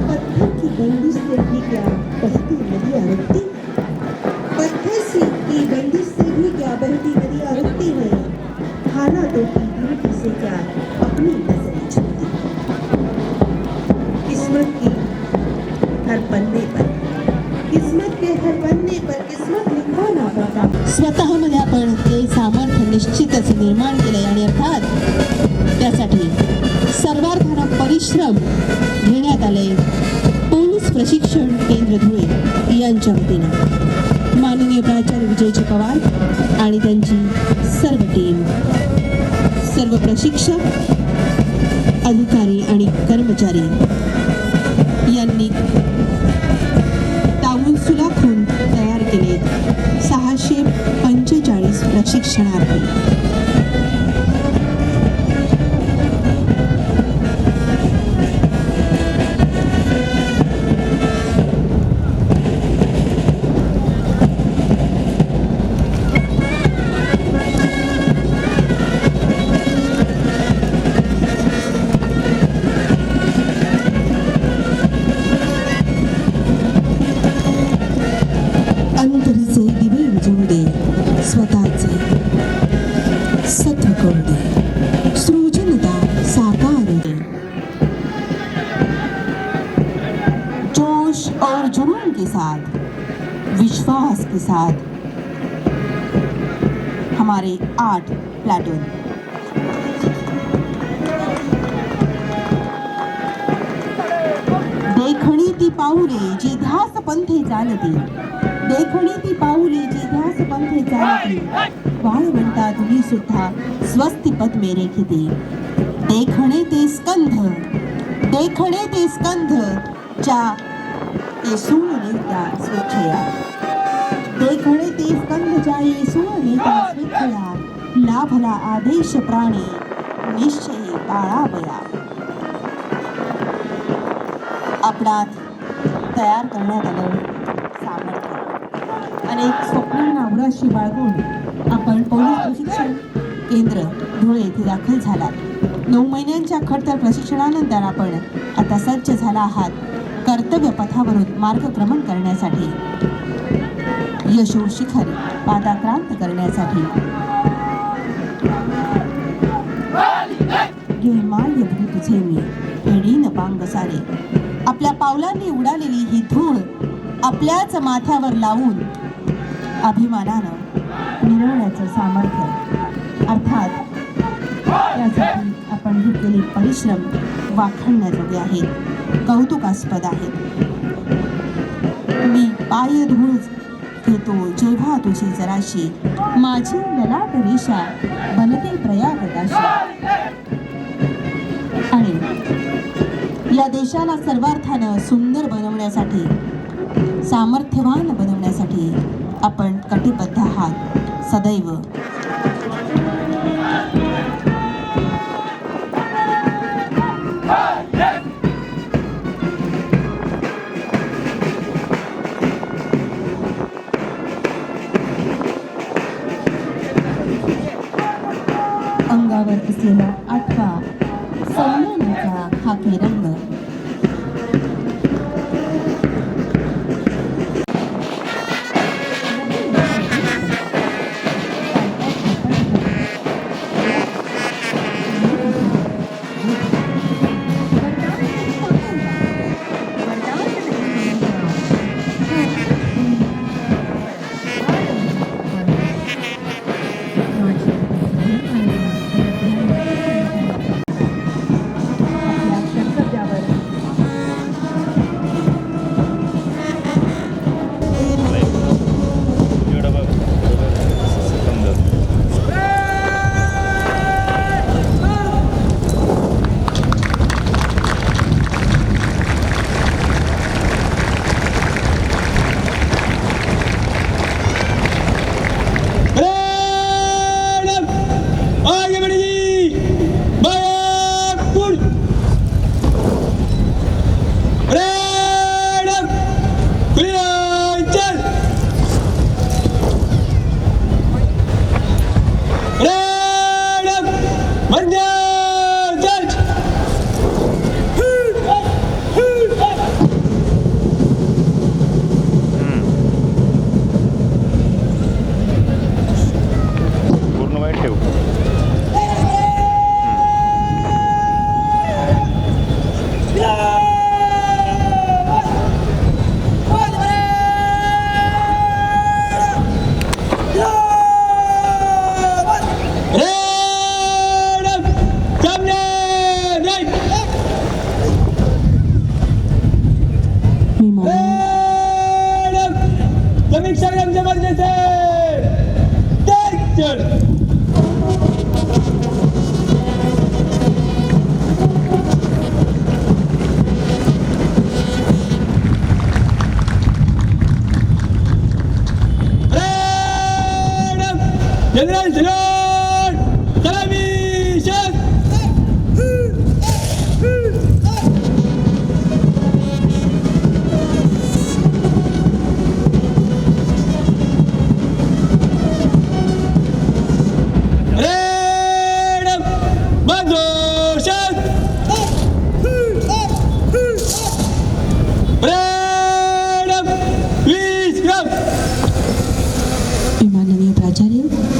पत्थर की बंदिश से भी क्या बहती नदियाँ रुकती पत्थर से की बंदिश से भी क्या बहती नदियाँ रुकती है हालातों की ड्यूटी से क्या अपनी नजरें छूती किस्मत के हर पन्ने पर किस्मत के हर पन्ने पर किस्मत लिखा ना पडता स्वतःमध्ये आपण ते सामर्थ्य निश्चितच निर्माण केले आणि अर्थात त्यासाठी सर्वार्थानं परिश्रम घेण्यात आले पोलीस प्रशिक्षण केंद्र धुळे यांच्या वतीनं माननीय प्राचार्य विजयजी पवार आणि त्यांची सर्व टीम सर्व प्रशिक्षक अधिकारी आणि कर्मचारी यांनी तावून सुलाखून तयार केले 645 प्रशिक्षणार्थी अंतरीचे दिवे उजळू दे स्वतःचे सत्व करू दे सृजनता साकार दे जोश और जुनून के साथ विश्वास के साथ हमारे 8 प्लाटून देखणी ती पाऊले जी ध्यास पंथे चालती देखणी ती पाऊले जी ध्यास पंथे चालती वाळवंटा तुम्ही सुद्धा स्वस्ति पद मेरे खिती देखणे ते स्कंध च्या येसून नेता स्वेच्छया देखणे ते स्कंध ज्या येसून नेता स्वेच्छया लाभला आदेश प्राणी निश्चय बाळावया आपणात तयार करण्यात आलं सामर्थ्य अनेक स्वप्नांना उराशी बाळगून आपण पोलीस प्रशिक्षण केंद्र धुळे येथे दाखल झालात 9 महिन्यांच्या खडतर प्रशिक्षणानंतर आपण आता सज्ज झाला आहात कर्तव्य पथावरून मार्गक्रमण करण्यासाठी यशो शिखर पादाक्रांत करण्यासाठी घेमाल्य भू तुझे मी फेडीन पांग सारे आपल्या पावलांनी उडालेली ही धूळ आपल्याच माथ्यावर लावून अभिमानानं मिरवण्याचं सामर्थ्य अर्थात यासाठी आपण घेतलेले परिश्रम वाखाणण्याजोगे आहेत कौतुकास्पद आहेत मी पाय धूळ घेतो जेव्हा तुझी जराशी माझी ललाट रेषा बनते प्रयागदाशी आणि या देशाला सर्वार्थानं सुंदर बनवण्यासाठी सामर्थ्यवान बनवण्यासाठी आपण कटिबद्ध आहात सदैव अंगावर असलेला 8वा सन्मानाचा हा रंग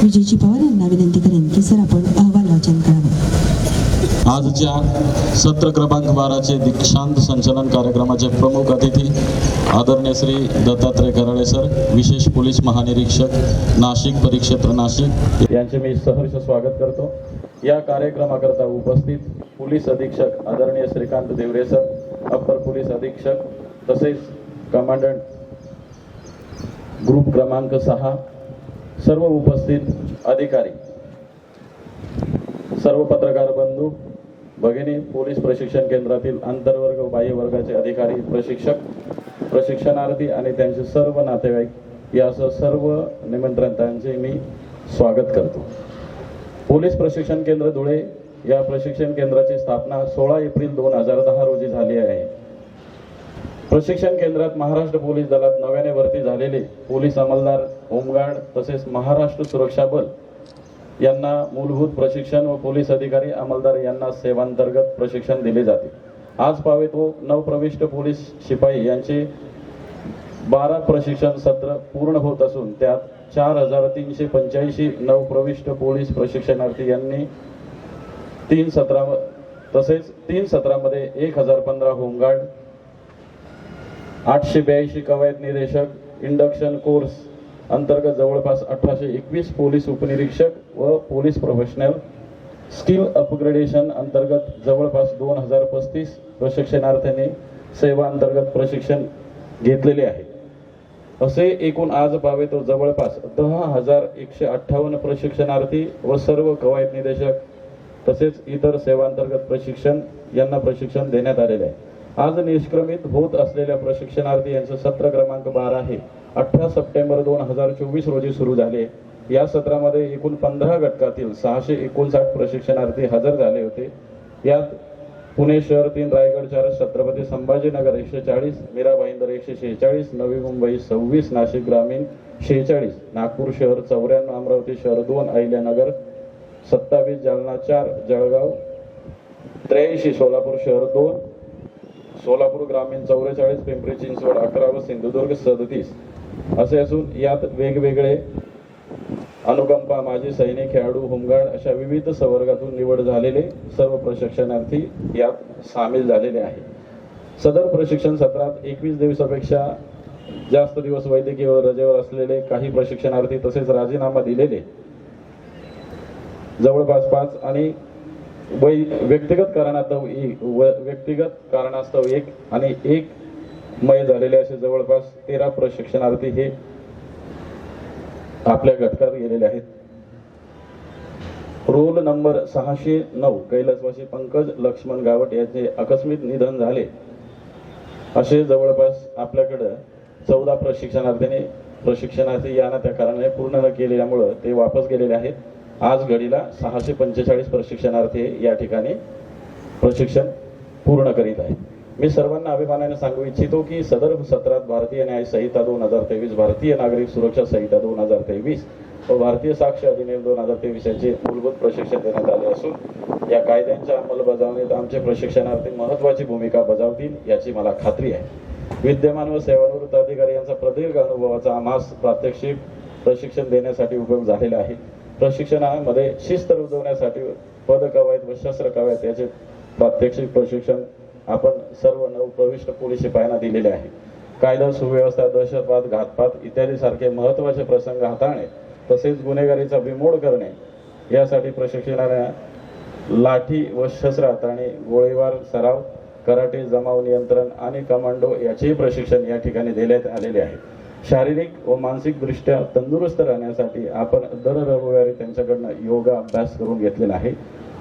विजयजी पवार यांना विनंती करेन की सर आपण अहवाल वाचन करावं. आजच्या सत्र क्रमांक 12चे दीक्षांत संचलन कार्यक्रमाचे प्रमुख अतिथी आदरणीय श्री दत्तात्रय कराळे सर, विशेष पोलीस महानिरीक्षक नाशिक परिक्षेत्र नाशिक यांचे मी सहर्ष स्वागत करतो. या कार्यक्रमाकरता उपस्थित पोलीस अधीक्षक आदरणीय Shrikant Devre sir, upper police अधीक्षक तसेच कमांडंट ग्रुप क्रमांक 6, सर्व उपस्थित अधिकारी, सर्व पत्रकार बंधू भगिनी, पोलीस प्रशिक्षण केंद्रातील आंतरवर्ग व बाह्य वर्गाचे अधिकारी, प्रशिक्षक, प्रशिक्षणार्थी आणि त्यांचे सर्व नातेवाईक यासह सर्व निमंत्रितांचे मी स्वागत करतो. पोलीस प्रशिक्षण केंद्र धुळे या प्रशिक्षण केंद्राची स्थापना 16 एप्रिल 2010 रोजी झाली आहे. प्रशिक्षण केंद्रात महाराष्ट्र पोलीस दलात नव्याने भरती झालेले पोलीस अंमलदार, होमगार्ड तसेच महाराष्ट्र सुरक्षा बल यांना मूलभूत प्रशिक्षण व पोलीस अधिकारी अंमलदार यांना सेवांतर्गत प्रशिक्षण दिले जाते. आज पावेत व नवप्रविष्ट पोलीस शिपाई यांचे 12 प्रशिक्षण सत्र पूर्ण होत असून त्यात 4385 नवप्रविष्ट पोलीस प्रशिक्षणार्थी यांनी 3 सत्रामध्ये 1015 होमगार्ड, 882 कवायत निरीक्षक इंडक्शन कोर्स अंतर्गत जवळपास 1821 पोलीस उपनिरीक्षक व पोलीस प्रोफेशनल स्किल अपग्रेडेशन अंतर्गत जवळपास 2035 प्रशिक्षणार्थ्यांनी सेवा अंतर्गत प्रशिक्षण घेतलेले आहे. असे एकूण आज पावे तो जवळपास 10,158 प्रशिक्षणार्थी व सर्व कवायत निरीक्षक तसेच इतर सेवांतर्गत प्रशिक्षण यांना प्रशिक्षण देण्यात आलेले आहे. आज निष्क्रमित होत असलेल्या प्रशिक्षणार्थी यांचं सत्र क्रमांक 12 आहे. 18 सप्टेंबर 2024 रोजी सुरू झाले. या सत्रामध्ये एकूण 15 गटकातील 659 प्रशिक्षणार्थी हजर झाले होते. यात पुणे शहर 3, रायगड 4, छत्रपती संभाजीनगर 140, मीरा भाईंदर 146, नवी मुंबई 26, नाशिक ग्रामीण 46, नागपूर शहर 94, अमरावती शहर 2, अहिल्यानगर 27, जालना 4, जळगाव 83, सोलापूर शहर 2, सोलापूर ग्रामीण 44, पिंपरी चिंचवड 11 व सिंधुदुर्ग 37 असे असून यात वेगवेगळे अनुकंपा, माजी सैनिक, खेळाडू, होमगार्ड अशा विविध संवर्गातून निवड झालेले सर्व प्रशिक्षणार्थी यात सामील झालेले आहे. सदर प्रशिक्षण सत्रात 21 दिवसापेक्षा जास्त दिवस वैद्यकीय रजेवर असलेले काही प्रशिक्षणार्थी तसेच राजीनामा दिलेले जवळपास 5 आणि व्यक्तिगत कारणास्तव 1 आणि 1 मय झालेले असे जवळपास 13 प्रशिक्षणार्थी हे आपल्या गटकात गेलेले आहेत. रोल नंबर 609 कैलासवासी पंकज लक्ष्मण गावट याचे आकस्मिक निधन झाले. असे जवळपास आपल्याकडे 14 प्रशिक्षणार्थी यांना त्या कारणाने पूर्ण न केलेल्यामुळे ते वापस गेलेले आहेत. आज घडीला 645 प्रशिक्षणार्थी या ठिकाणी प्रशिक्षण पूर्ण करीत आहेत. मी सर्वांना अभिमानाने सांगू इच्छितो की सदर सत्रात भारतीय न्याय संहिता 2023, भारतीय नागरिक सुरक्षा संहिता 2023 व भारतीय साक्ष अधिनियम 2023 यांचे मूलभूत प्रशिक्षण देण्यात आले असून या कायद्यांच्या अंमलबजावणीत आमचे प्रशिक्षणार्थी महत्त्वाची भूमिका बजावतील याची मला खात्री आहे. विद्यमान व सेवानिवृत्त अधिकारी यांचा प्रदीर्घ अनुभवाचा आम्हास प्रात्यक्षिक प्रशिक्षण देण्यासाठी उपयोग झालेला आहे. प्रशिक्षणामध्ये शिस्त रुजवण्यासाठी पद कवायत व शस्त्र कवायत याचे प्रात्यक्षिक प्रशिक्षण आपण सर्व नवप्रविष्ट पोलीस शिपायांना दिलेले आहे. कायदा सुव्यवस्था, दहशतवाद, घातपात इत्यादी सारखे महत्त्वाचे प्रसंग हाताळणे तसेच गुन्हेगारीचा बिमोड करणे यासाठी प्रशिक्षणाला लाठी व शस्त्र हाताळणे, गोळीबार सराव, कराटे, जमाव नियंत्रण आणि कमांडो याचेही प्रशिक्षण या ठिकाणी देण्यात आलेले आहे. शारीरिक व मानसिक दृष्ट्या तंदुरुस्त राहण्यासाठी आपण दर रविवारी त्यांच्याकडनं योगा अभ्यास करून घेतलेला आहे.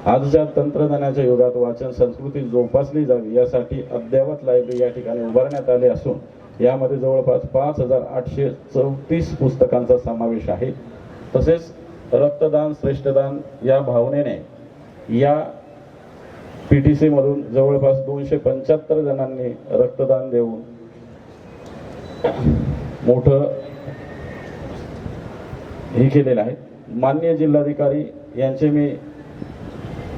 आजच्या तंत्रज्ञानाच्या युगात वाचन संस्कृती जोपासली जावी यासाठी अद्ययावत लायब्ररी या ठिकाणी उभारण्यात आली असून यामध्ये जवळपास 5834 पुस्तकांचा समावेश आहे. तसेच रक्तदान श्रेष्ठदान या भावनेने या PTC मधून जवळपास 275 जणांनी रक्तदान देऊन मोठं हे केलेलं आहे. माननीय जिल्हाधिकारी यांचे मी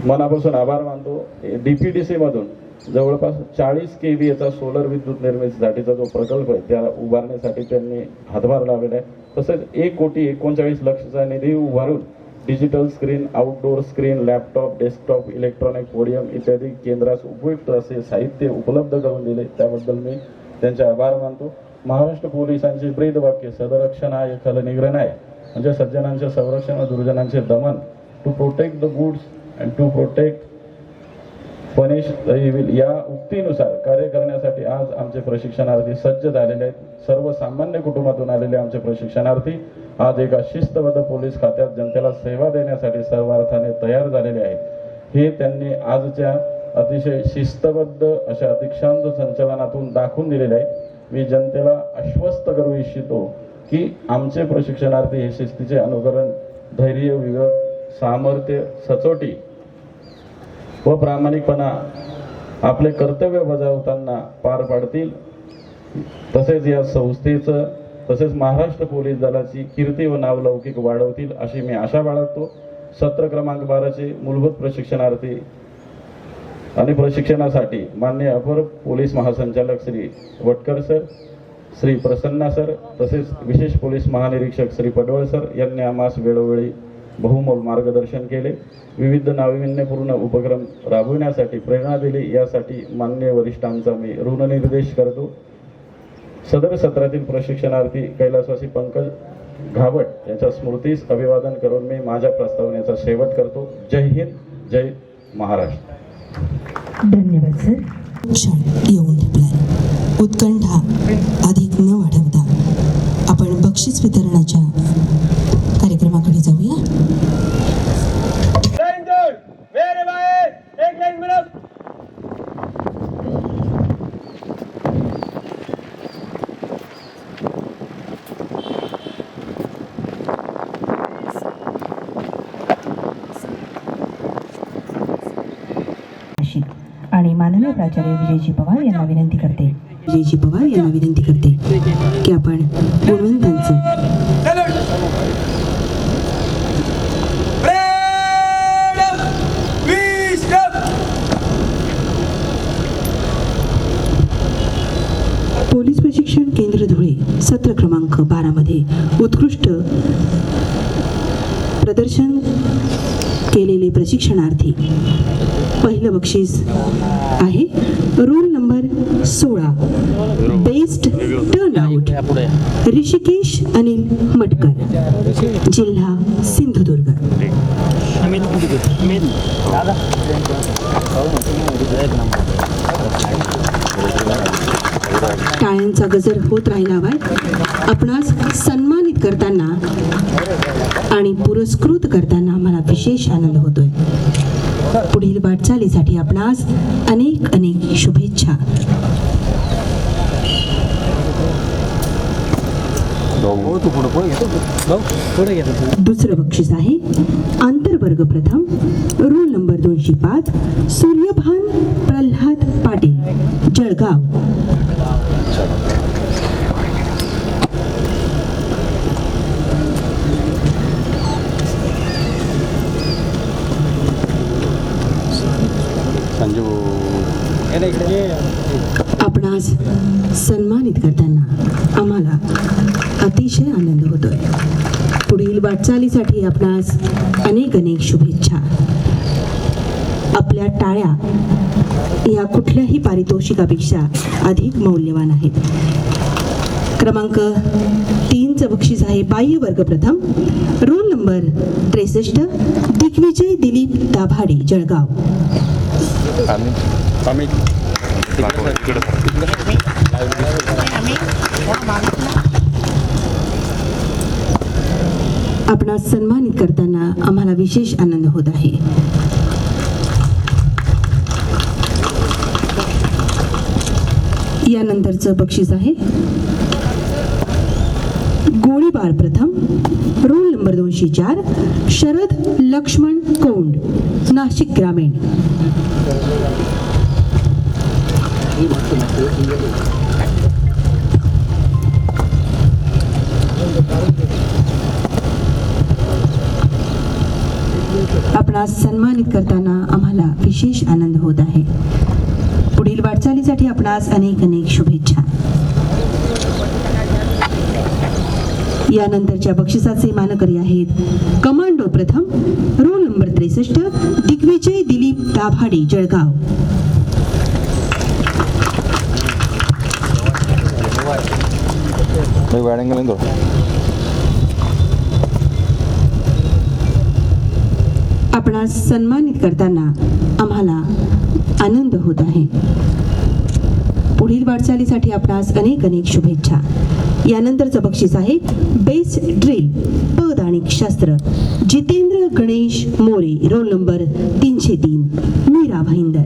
मनापासून आभार मानतो. DPTC मधून जवळपास 40 kVAचा सोलर विद्युत निर्मितीसाठीचा जो प्रकल्प आहे त्या उभारण्यासाठी त्यांनी हातभार लावलेला आहे. तसेच 1,39,00,000चा निधी उभारून digital screen, outdoor screen, laptop, desktop, electronic podium इत्यादी केंद्रास उपयुक्त असे साहित्य उपलब्ध करून दिले. त्याबद्दल मी त्यांचे आभार मानतो. महाराष्ट्र पोलिसांचे ब्रीदवाक्य सदरक्षणाय खलनिग्रहणाय म्हणजे सज्जनांचे संरक्षण व दुर्जनांचे दमन, to protect the goods and to protect punish the evil या उक्तीनुसार कार्य करण्यासाठी आज आमचे प्रशिक्षणार्थी सज्ज झालेले आहेत. सर्वसामान्य कुटुंबातून आलेले आमचे प्रशिक्षणार्थी आज एका शिस्तबद्ध पोलीस खात्यात जनतेला सेवा देण्यासाठी सर्वार्थाने तयार झालेले आहेत. हे त्यांनी आजच्या अतिशय शिस्तबद्ध अशा दीक्षांत संचलनातून दाखवून दिलेले आहे. मी जनतेला आश्वस्त करू इच्छितो की आमचे प्रशिक्षणार्थी हे शिस्तीचे अनुकरण, धैर्य, विवेक, सामर्थ्य, सचोटी व प्रामाणिकपणा आपले कर्तव्य बजावताना पार पाडतील. तसेच या संस्थेचं तसेच महाराष्ट्र पोलीस दलाची कीर्ती व नावलौकिक वाढवतील अशी मी आशा बाळगतो. सत्र क्रमांक 12चे मूलभूत प्रशिक्षणार्थी आणि प्रशिक्षणासाठी माननीय अपर पोलीस महासंचालक श्री वटकर सर, श्री प्रसन्ना सर तसेच विशेष पोलीस महानिरीक्षक श्री पडवळ सर यांनी आम्हास वेळोवेळी बहुमोल मार्गदर्शन केले. विविध नाविन्यपूर्ण उपक्रम राबविण्यासाठी प्रेरणा दिली. यासाठी माननीय वरिष्ठांचा मी ऋणनिर्देश करतो. सदर सत्रातील प्रशिक्षणार्थी कैलासवासी पंकज घावट यांच्या स्मृतीस अभिवादन करून मी माझ्या प्रस्तावनेचा शेवट करतो. जय हिंद, जय महाराष्ट्र. धन्यवाद सर. क्षण येऊन ठेपलाय. उत्कंठा अधिक न वाढवता आपण बक्षीस वितरणाच्या कार्यक्रमाकडे जाऊया. आणि माननीय प्राचार्य विजयजी पवार यांना विनंती करते की आपण गुणवंतांचं पोलीस प्रशिक्षण केंद्र धुळे सत्र क्रमांक 12 मध्ये उत्कृष्ट प्रदर्शन केलेले प्रशिक्षणार्थी. पहिलं बक्षीस आहे roll number 16 best turnout Rishikesh Anil Matkar, जिल्हा सिंधुदुर्ग. टाळ्यांचा गजर होत राहिला हवाय. आपणास सन्मानित करताना आणि पुरस्कृत करताना आम्हाला विशेष आनंद होतोय. पुढील वाटचालीसाठी आपणास अनेक अनेक शुभेच्छा. दुसरं बक्षीस आहे आंतरवर्ग प्रथम रोल नंबर 205 सूर्यभान प्रल्हाद पाटील, जळगाव. आपणास सन्मानित करताना आम्हाला अतिशय आनंद होतोय. पुढील वाटचालीसाठी आपणास अनेक अनेक शुभेच्छा. आपल्या टाळ्या या कुठल्याही पारितोषिकापेक्षा अधिक मौल्यवान आहेत. क्रमांक 3चं बक्षीस आहे बाह्य वर्ग प्रथम रोल नंबर 63 दिग्विजय दिलीप दाभाडे, जळगाव. आपणास सन्मानित करताना आम्हाला विशेष आनंद होत आहे. यानंतरचं बक्षीस आहे गोळीबार प्रथम रोल नंबर 204 शरद लक्ष्मण कोंड, नाशिक ग्रामीण. आपणास सन्मानित करताना आम्हाला विशेष आनंद होत आहे. पुढील वाटचालीसाठी आपणास अनेक अनेक शुभेच्छा. यानंतरच्या बक्षिसाचे मानकरी आहेत कमांडो प्रथम रोल नंबर 63 दिग्विजय दिलीप दाभाडे जळगाव. आपणास सन्मानित करताना आम्हाला आनंद होत आहे. पुढील वाटचालीसाठी आपणास अनेक अनेक शुभेच्छा. यानंतरचं बक्षीस आहे बेस्ट ड्रिल पद आणि शास्त्र जितेंद्र गणेश मोरे रोल नंबर 303 मीरा भाईंदर.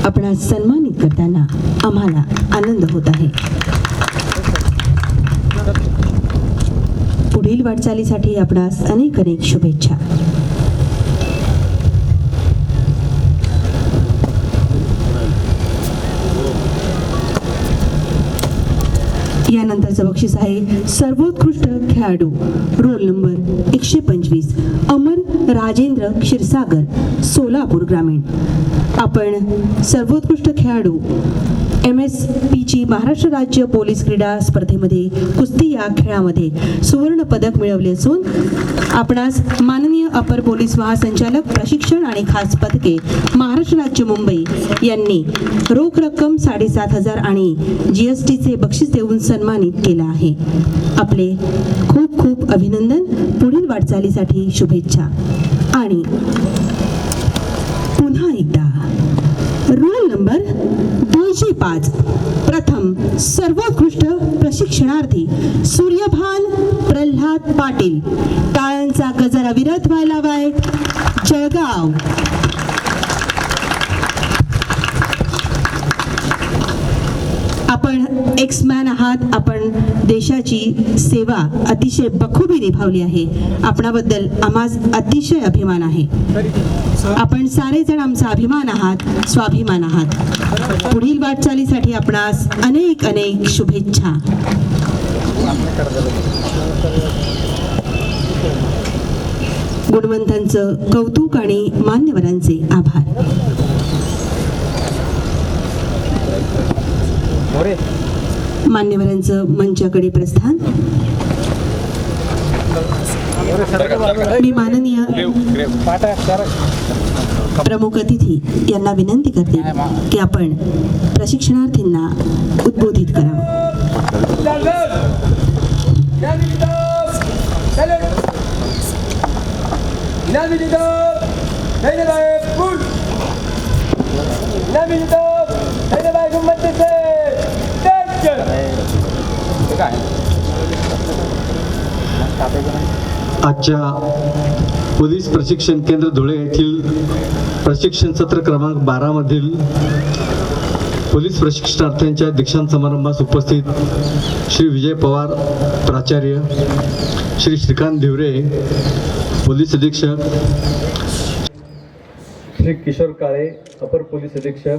आपणास सन्मानित करताना आम्हाला आनंद होत आहे. पुढील वाटचालीसाठी आपणास अनेक अनेक शुभेच्छा. यानंतरचं बक्षीस आहे सर्वोत्कृष्ट खेळाडू रोल नंबर 125 अमर राजेंद्र क्षीरसागर सोलापूर ग्रामीण. आपण सर्वोत्कृष्ट खेळाडू MSPची महाराष्ट्र राज्य पोलीस क्रीडा स्पर्धेमध्ये कुस्ती या खेळामध्ये सुवर्ण पदक मिळवले असून आपणास माननीय अपर पोलीस महासंचालक प्रशिक्षण आणि खास पदके महाराष्ट्र राज्य मुंबई यांनी रोख रक्कम 7,500 आणि GSTचे बक्षीस देऊन सन्मानित केला आहे. आपले खूप खूप अभिनंदन. पुढील वाटचालीसाठी शुभेच्छा. आणि पुन्हा एकदा रोल नंबर 205 प्रथम सर्वोत्कृष्ट प्रशिक्षणार्थी सूर्यभान प्रल्हाद पाटील. टाळ्यांचा गजर अविरत व्हायला हवाय. जळगाव. आपण एक्समॅन आहात. आपण देशाची सेवा अतिशय बखूबी निभावली आहे. आपणाबद्दल आम्हास अतिशय अभिमान आहे. आपण सारेजण आमचा अभिमान आहात, स्वाभिमान आहात. पुढील वाटचालीसाठी आपणास अनेक अनेक शुभेच्छा. गुणवंतांचं कौतुक आणि मान्यवरांचे आभार. मान्यवरांचं मंचाकडे प्रस्थान. मी माननीय प्रमुख अतिथी यांना विनंती करते की आपण प्रशिक्षणार्थींना उद्बोधित करावं. आजच्या पोलीस प्रशिक्षण केंद्र धुळे येथील प्रशिक्षण सत्र क्रमांक 12 मधील पोलीस प्रशिक्षणार्थ्यांच्या दीक्षांत समारंभास उपस्थित श्री विजय पवार प्राचार्य, श्री श्रीकांत धिवरे पोलीस अधीक्षक, श्री किशोर काळे अपर पोलीस अधीक्षक,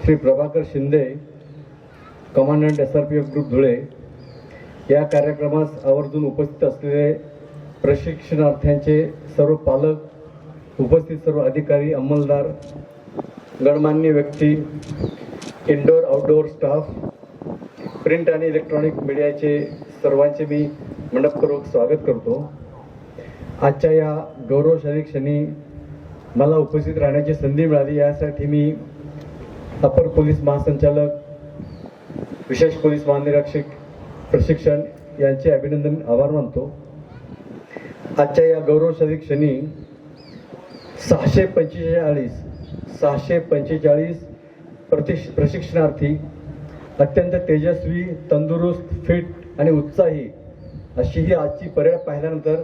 Shri Prabhakar Shinde commandant SRPF group Dhule या कार्यक्रमास आवर्जून उपस्थित असलेले प्रशिक्षणार्थ्यांचे सर्व पालक, उपस्थित सर्व अधिकारी, अंमलदार, गणमान्य व्यक्ती, इनडोअर आउटडोअर स्टाफ, प्रिंट आणि इलेक्ट्रॉनिक मीडियाचे सर्वांचे मी मनपूर्वक स्वागत करतो. आजच्या या गौरवशाली क्षणी मला उपस्थित राहण्याची संधी मिळाली यासाठी मी अपर पोलीस महासंचालक, विशेष पोलीस महानिरीक्षक प्रशिक्षण यांचे अभिनंदन, आभार मानतो. आजच्या या गौरवशाली क्षणी 645 प्रशिक्षणार्थी अत्यंत तेजस्वी, तंदुरुस्त, फिट आणि उत्साही अशी ही आजची परेड पाहिल्यानंतर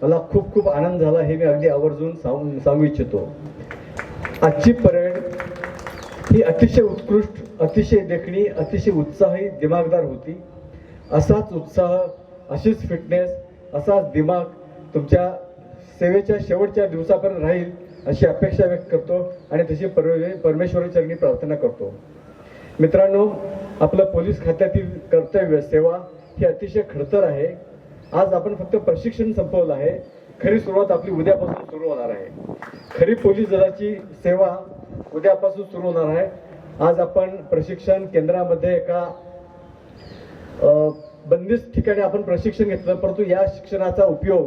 मला खूप खूप आनंद झाला, हे मी अगदी आवर्जून सांगू इच्छितो. आजची परेड ही अतिशय उत्कृष्ट, अतिशय देखणी, अतिशय उत्साही, दिमागदार होती. असाच उत्साह, अशीच फिटनेस, असाच दिमाग तुमच्या सेवेच्या शेवटच्या दिवसापर्यंत राहील अशी अपेक्षा व्यक्त करतो आणि तशी परमेश्वराचरणी प्रार्थना करतो. मित्रांनो, आपलं पोलीस खात्यातील कर्तव्य सेवा ही अतिशय खडतर आहे. आज आपण फक्त प्रशिक्षण संपवलं आहे. खरी सुरुवात आपली उद्यापासून सुरू होणार आहे. खरी पोलीस दलाची सेवा उद्यापासून सुरू होणार आहे. आज आपण प्रशिक्षण केंद्रामध्ये एका बंदिस्त ठिकाणी आपण प्रशिक्षण घेतलं, परंतु या शिक्षणाचा उपयोग,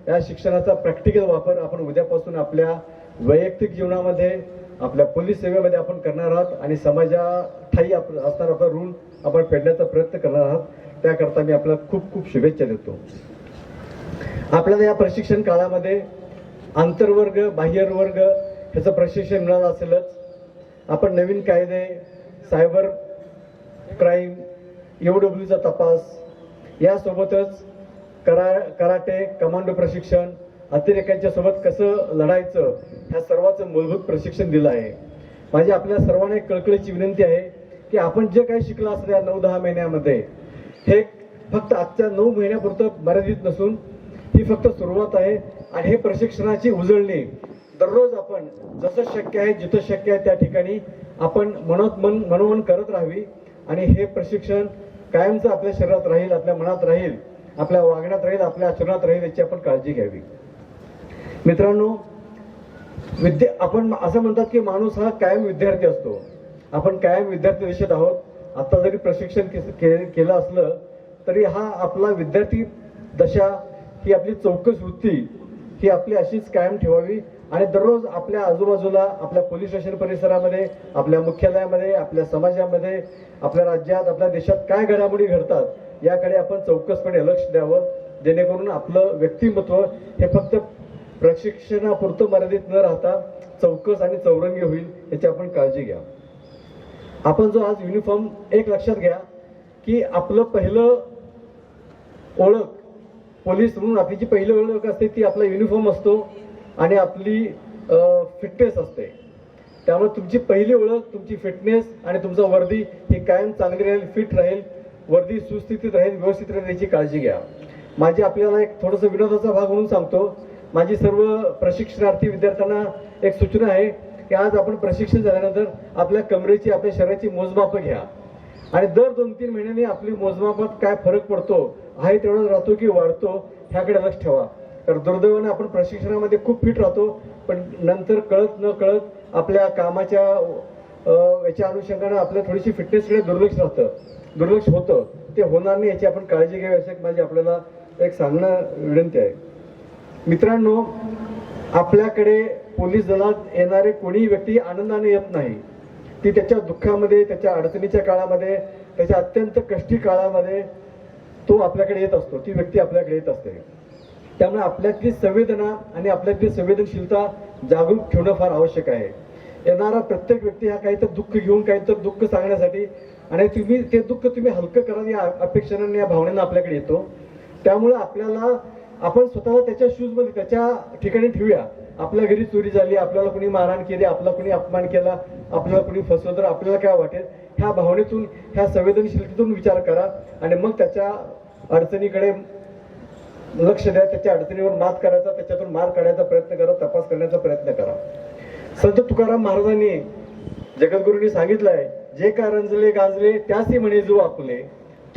या शिक्षणाचा प्रॅक्टिकल वापर आपण उद्यापासून आपल्या वैयक्तिक जीवनामध्ये, आपल्या पोलीस सेवेमध्ये आपण करणार आहात आणि समाजाठायी असणारा आपला ऋण आपण फेडण्याचा प्रयत्न करणार आहात. त्याकरता मी आपल्याला खूप खूप शुभेच्छा देतो. आपल्याला या प्रशिक्षण काळामध्ये आंतरवर्ग बाह्यवर्ग ह्याचं प्रशिक्षण मिळालं असेलच. आपण नवीन कायदे, सायबर क्राईम, EOWचा तपास, यासोबतच कराटे, कमांडो प्रशिक्षण, अतिरेक्यांच्या सोबत कसं लढायचं, ह्या सर्वांचं मूलभूत प्रशिक्षण दिलं आहे. माझी आपल्या सर्वांना एक कळकळीची विनंती आहे की आपण जे काही शिकलं असेल या 9-10 महिन्यामध्ये, हे फक्त आजच्या 9 महिन्यापुरतं मर्यादित नसून ही फक्त सुरुवात आहे. आणि हे प्रशिक्षणाची उजळणी दररोज आपण जसं शक्य आहे, जिथं शक्य आहे त्या ठिकाणी आपण मनोमन करत राहावी. आणि हे प्रशिक्षण कायमचं आपल्या शरीरात राहील, आपल्या मनात राहील, आपल्या वागण्यात राहील, आपल्या आचरणात राहील, याची आपण काळजी घ्यावी. मित्रांनो, आपण असं म्हणतात की माणूस हा कायम विद्यार्थी असतो. आपण कायम विद्यार्थी दिशेत आहोत. आता जरी प्रशिक्षण केलं असलं तरी हा आपला विद्यार्थी दशा, ही आपली चौकस वृत्ती, ही आपली अशीच कायम ठेवावी. आणि दररोज आपल्या आजूबाजूला, आपल्या पोलीस स्टेशन परिसरामध्ये, आपल्या मुख्यालयामध्ये, आपल्या समाजामध्ये, आपल्या राज्यात, आपल्या देशात काय घडामोडी घडतात याकडे आपण चौकसपणे लक्ष द्यावं, जेणेकरून आपलं व्यक्तिमत्व हे फक्त प्रशिक्षणापुरतं मर्यादित न राहता चौकस आणि चौरंगी होईल, याची आपण काळजी घ्या. आपण जो आज युनिफॉर्म, एक लक्षात घ्या की आपलं पहिलं ओळख पोलीस म्हणून, आपली जी पहिली ओळख असते ती आपला युनिफॉर्म असतो आणि आपली फिटनेस असते. त्यामुळे तुमची पहिली ओळख, तुमची फिटनेस आणि तुमचा वर्दी ही कायम चांगली राहील, फिट राहील, वर्दी सुस्थितीत राहील, व्यवस्थित राहील, याची काळजी घ्या. माझी आपल्याला एक थोडंसं विनोदाचा भाग म्हणून सांगतो. माझी सर्व प्रशिक्षणार्थी विद्यार्थ्यांना एक सूचना आहे की आज आपण प्रशिक्षण झाल्यानंतर आपल्या कमरेची, आपल्या शरीराची मोजमाप घ्या आणि दर 2-3 महिन्यांनी आपली मोजमापात काय फरक पडतो, आहे तेवढाच राहतो की वाढतो, ह्याकडे लक्ष ठेवा. तर दुर्दैवाने आपण प्रशिक्षणामध्ये खूप फिट राहतो, पण नंतर कळत न कळत आपल्या कामाच्या याच्या अनुषंगाने आपल्या थोडीशी फिटनेसकडे दुर्लक्ष होतं. ते होणार नाही, याची आपण काळजी घ्यावी, अशी माझी आपल्याला एक सांगणं विनंती आहे. मित्रांनो, आपल्याकडे पोलीस दलात येणारे कोणीही व्यक्ती आनंदाने येत नाही. ती त्याच्या दुःखामध्ये, त्याच्या अडचणीच्या काळामध्ये, त्याच्या अत्यंत कष्टी काळामध्ये तो आपल्याकडे येत असतो, ती व्यक्ती आपल्याकडे येत असते. त्यामुळे आपल्यातली संवेदना आणि आपल्यातली संवेदनशीलता जागरूक ठेवणं फार आवश्यक आहे. येणारा प्रत्येक व्यक्ती हा काहीतरी दुःख घेऊन, काहीतरी दुःख सांगण्यासाठी, आणि ते दुःख तुम्ही हलकं करा या अपेक्षेने, या भावनेनं आपल्याकडे येतो. त्यामुळे आपल्याला, आपण स्वतःला त्याच्या शूजमध्ये, त्याच्या ठिकाणी ठेवूया. आपल्या घरी चोरी झाली, आपल्याला कोणी मारहाण केली, आपला कोणी अपमान केला, आपल्याला कोणी फसवलं तर आपल्याला काय वाटेल, ह्या भावनेतून, ह्या संवेदनशीलतेतून विचार करा आणि मग त्याच्या अडचणीकडे लक्ष द्या. त्याच्या अडचणीवर मात करायचा, त्याच्यातून मार्ग काढायचा प्रयत्न करा, तपास करण्याचा प्रयत्न करा. संत तुकाराम महाराजांनी, जगद्गुरूंनी सांगितलंय, जे का रंजले गाजले त्यासी म्हणे जो आपले,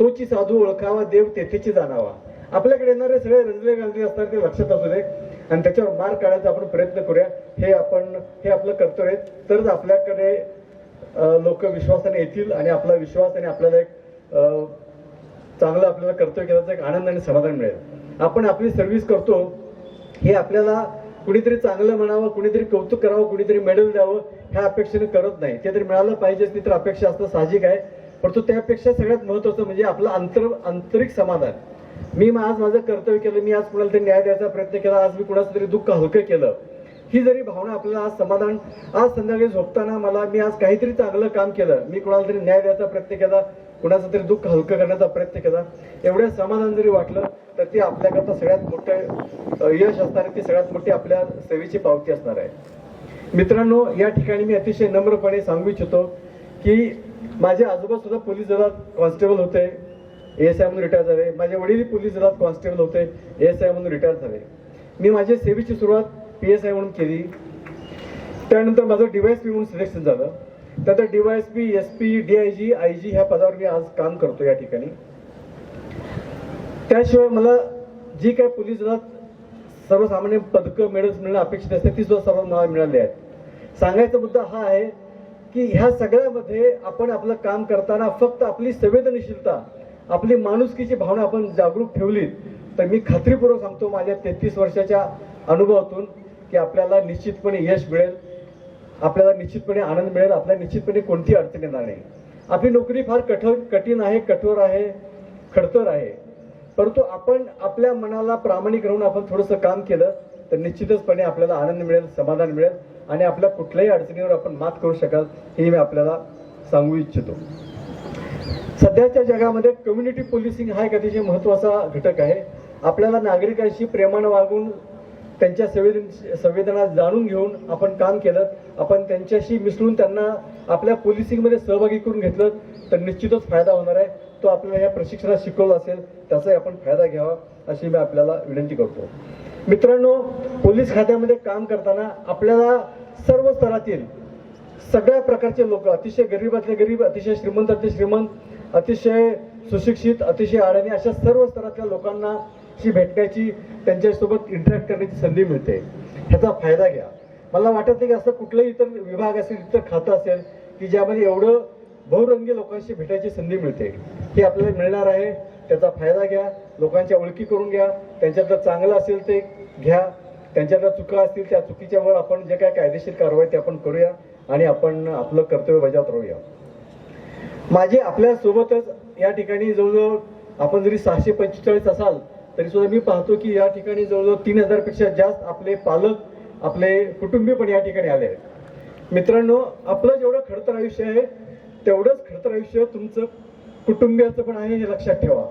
तोची साधू ओळखावा, देव तेथेची जाणावा. आपल्याकडे येणारे सगळे रंजले गाजले असतात, ते लक्षात असू दे आणि त्याच्यावर मार्ग काढायचा आपण प्रयत्न करूया. हे आपलं कर्तव्य आहे. तरच आपल्याकडे लोक विश्वासाने येतील आणि आपला विश्वास आणि आपल्याला एक चांगलं आपल्याला कर्तव्य केल्याचा एक आनंद आणि समाधान मिळेल. आपण आपली सर्व्हिस करतो, हे आपल्याला कुणीतरी चांगलं म्हणावं, कुणीतरी कौतुक करावं, कुणीतरी मेडल द्यावं, ह्या अपेक्षेने करत नाही. ते तरी मिळालं पाहिजेच, ती तर अपेक्षा असणं साहजिक आहे. परंतु त्यापेक्षा सगळ्यात महत्त्वाचं म्हणजे आपलं आंतरिक समाधान. मी आज माझं कर्तव्य केलं, मी आज कुणाला तरी न्याय द्यायचा प्रयत्न केला, आज मी कुणाचं तरी दुःख हलकं केलं, ही जरी भावना आपल्याला आज समाधान, आज संध्याकाळी झोपताना मी आज काहीतरी चांगलं काम केलं, मी कुणाला तरी न्याय द्यायचा प्रयत्न केला, कुणाचं तरी दुःख हलकं करण्याचा प्रयत्न केला, एवढं समाधान जरी वाटलं तर ती आपल्याकरता सगळ्यात मोठं यश असणार आहे, ती सगळ्यात मोठी आपल्या सेवेची पावती असणार आहे. मित्रांनो, या ठिकाणी मी अतिशय नम्रपणे सांगू इच्छितो की माझे आजोबा सुद्धा पोलीस दलात कॉन्स्टेबल होते, ASI म्हणून रिटायर झाले. माझे वडील पोलीस दलात कॉन्स्टेबल होते, ASI म्हणून रिटायर झाले. मी माझी सेवेची सुरुवात PSI म्हणून केली. त्यानंतर माझं DYSP म्हणून सिलेक्शन झालं तर DYSP, SP, DIG, IG ह्या पदावर मी आज काम करतो या ठिकाणी. त्याशिवाय मला जी काय पोलीस दलात सर्वसामान्य पदकं मेडल्स मिळणं अपेक्षित असते ती सुद्धा सर्व मला मिळाली आहेत. सांगायचा मुद्दा हा आहे की ह्या सगळ्यामध्ये आपण आपलं काम करताना फक्त आपली संवेदनशीलता, आपली माणुसकीची भावना आपण जागरूक ठेवली तर मी खात्रीपूर्वक सांगतो माझ्या 33 वर्षाच्या अनुभवातून की आपल्याला निश्चितपणे यश मिळेल, आपल्याला निश्चितपणे आनंद मिळेल, आपल्याला निश्चितपणे कोणती अडचण येणार नाही. आपली नोकरी फार कठीण आहे, कठोर आहे, खडतर आहे, परंतु आपण आपल्या मनाला प्रामाणिक राहून आपण थोडंसं काम केलं तर निश्चितचपणे आपल्याला आनंद मिळेल, समाधान मिळेल आणि आपल्या कुठल्याही अडचणीवर आपण मात करू शकाल हे मी आपल्याला सांगू इच्छितो. सध्याच्या जगामध्ये कम्युनिटी पोलिसिंग हा एक अतिशय महत्त्वाचा घटक आहे. आपल्याला नागरिकांशी प्रेमानं वागून त्यांच्या संवेदना जाणून घेऊन आपण काम केलं, आपण त्यांच्याशी मिसळून त्यांना आपल्या पोलिसिंगमध्ये सहभागी करून घेतलं तर निश्चितच फायदा होणार आहे. तो आपल्याला या प्रशिक्षणात शिकवला असेल त्याचाही आपण फायदा घ्यावा अशी मी आपल्याला विनंती करतो. मित्रांनो, पोलीस खात्यामध्ये काम करताना आपल्याला सर्व स्तरातील सगळ्या प्रकारचे लोक, अतिशय गरीबातले गरीब, अतिशय श्रीमंतातले श्रीमंत, अतिशय सुशिक्षित, अतिशय अडाणी अशा सर्व स्तरातल्या लोकांना भेटण्याची, त्यांच्यासोबत इंटरॅक्ट करण्याची संधी मिळते. ह्याचा फायदा घ्या. मला वाटत नाही की असं कुठलंही इतर विभाग असेल, इतर खातं असेल की ज्यामध्ये एवढं बहुरंगी लोकांशी भेटायची संधी मिळते. ही आपल्याला मिळणार आहे, त्याचा फायदा घ्या. लोकांच्या ओळखी करून घ्या. त्यांच्यातलं चांगलं असेल ते घ्या, त्यांच्यातल्या चुका असतील त्या चुकीच्या वर आपण जे काय कायदेशीर कारवाई ते आपण करूया आणि आपण आपलं कर्तव्य बजावत राहूया. माझे आपल्या सोबतच या ठिकाणी जवळजवळ आपण जरी 645 असाल तरी सुद्धा मी पाहतो की या ठिकाणी जवळजवळ 3000 पेक्षा जास्त आपले पालक, आपले कुटुंबीय पण या ठिकाणी आले आहेत. मित्रांनो, आपलं जेवढं खडतर आयुष्य आहे तेवढंच खडतर आयुष्य तुमचं कुटुंबियाचं पण आहे हे लक्षात ठेवा.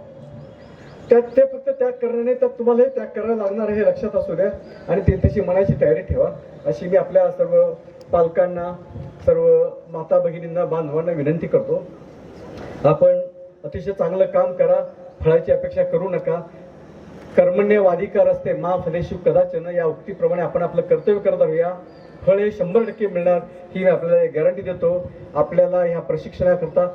त्यात ते फक्त त्याग करण्याने तर तुम्हालाही त्याग करायला लागणार आहे हे लक्षात असू द्या आणि त्याची मनाची तयारी ठेवा अशी मी आपल्या सर्व पालकांना, सर्व माता भगिनींना, बांधवांना विनंती करतो. आपण अतिशय चांगलं काम करा, फळाची अपेक्षा करू नका. कर्मण्यवाधिकार असते मा फलेषु कदाचन या उक्तीप्रमाणे आपण आपलं कर्तव्य करत राहूया. फळ हे 100% मिळणार ही मी आपल्याला गॅरंटी देतो. आपल्याला ह्या प्रशिक्षणाकरता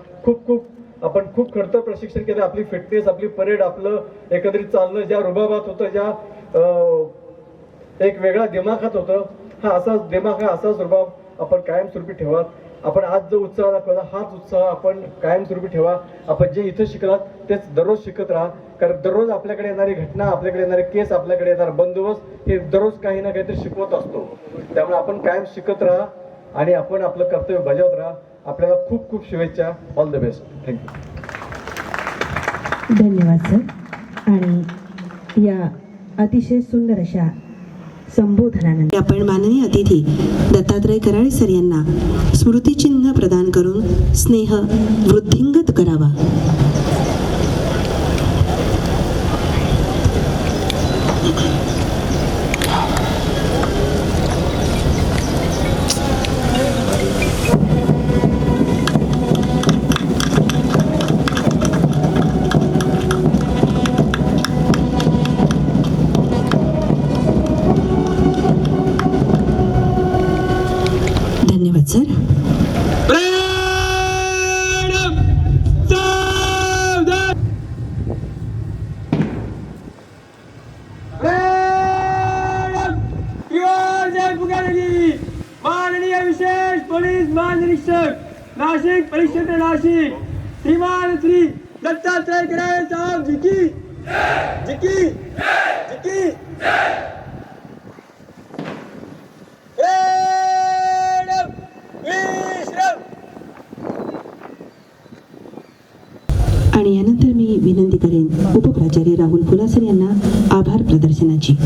आपण खूप खडतर प्रशिक्षण केलं. आपली फिटनेस, आपली परेड, आपलं एकत्रित चालणं ज्या रुबाबात होतं, ज्या एक वेगळा दिमाखात होतं, हा असाच दिमाग, हा असाच रुबाब आपण कायमस्वरूपी ठेवा. आपण आज जो उत्साह दाखवला हाच उत्साह आपण कायमस्वरूपी ठेवा. आपण जे इथं शिकलात तेच दररोज शिकत राहा, कारण दररोज आपल्याकडे येणारी घटना, आपल्याकडे येणारे केस, आपल्याकडे येणारा बंदोबस्त हे दररोज काही ना काहीतरी शिकवत असतो. त्यामुळे आपण कायम शिकत राहा आणि आपण आपलं कर्तव्य बजावत राहा. आपल्याला खूप खूप शुभेच्छा. All the best. थँक्यू. धन्यवाद सर. आणि या अतिशय सुंदर अशा संबोधनानंतर आपण माननीय अतिथी दत्तात्रय कराळे सर यांना स्मृतिचिन्ह प्रदान करून स्नेह वृद्धिंगत करावा. धन्यवाद सर. माननीय विशेष पोलीस महानिरीक्षक नाशिक, परिक्षेत्र नाशिक, श्रीमान श्री दत्तात्रय कराळे साहब जी की जी की जी की. आणि यानंतर मी विनंती करेन उपप्राचार्य राहुल फुलासर यांना आभार प्रदर्शनाची.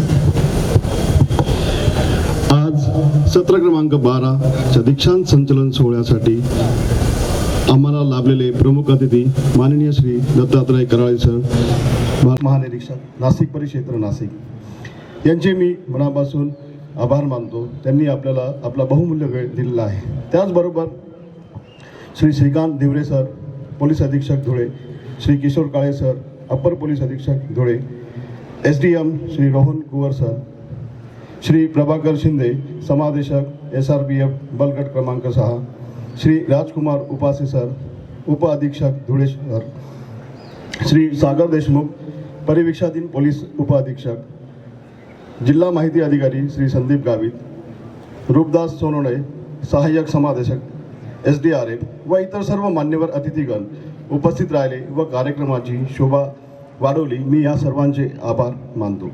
आज सत्र क्रमांक 12च्या दीक्षांत संचलन सोहळ्यासाठी आम्हाला लाभलेले प्रमुख अतिथी माननीय श्री दत्तात्रय कराळे सर, महानिरीक्षक नाशिक परिक्षेत्र नाशिक यांचे मी मनापासून आभार मानतो. त्यांनी आपल्याला आपला बहुमूल्य वेळ दिलेला आहे. त्याचबरोबर श्री श्रीकांत दिवरे सर, पोलीस अधीक्षक धुळे, श्री किशोर काळे सर, अपर पोलीस अधीक्षक धुळे, SDM श्री रोहन कुवर सर, श्री प्रभाकर शिंदे, समादेशक SRPF बलगट क्रमांक 6, श्री राजकुमार उपासे सर, उप अधीक्षक धुळे शहर, श्री सागर देशमुख, परिवीक्षाधीन पोलीस उप अधीक्षक, जिल्हा माहिती अधिकारी श्री संदीप गावित, रूपदास सोनोने, सहाय्यक समादेशक SDRM व इतर सर्व मान्यवर अतिथीगण उपस्थित राहिले व कार्यक्रमाची शोभा वाढवली. मी या सर्वांचे आभार मानतो.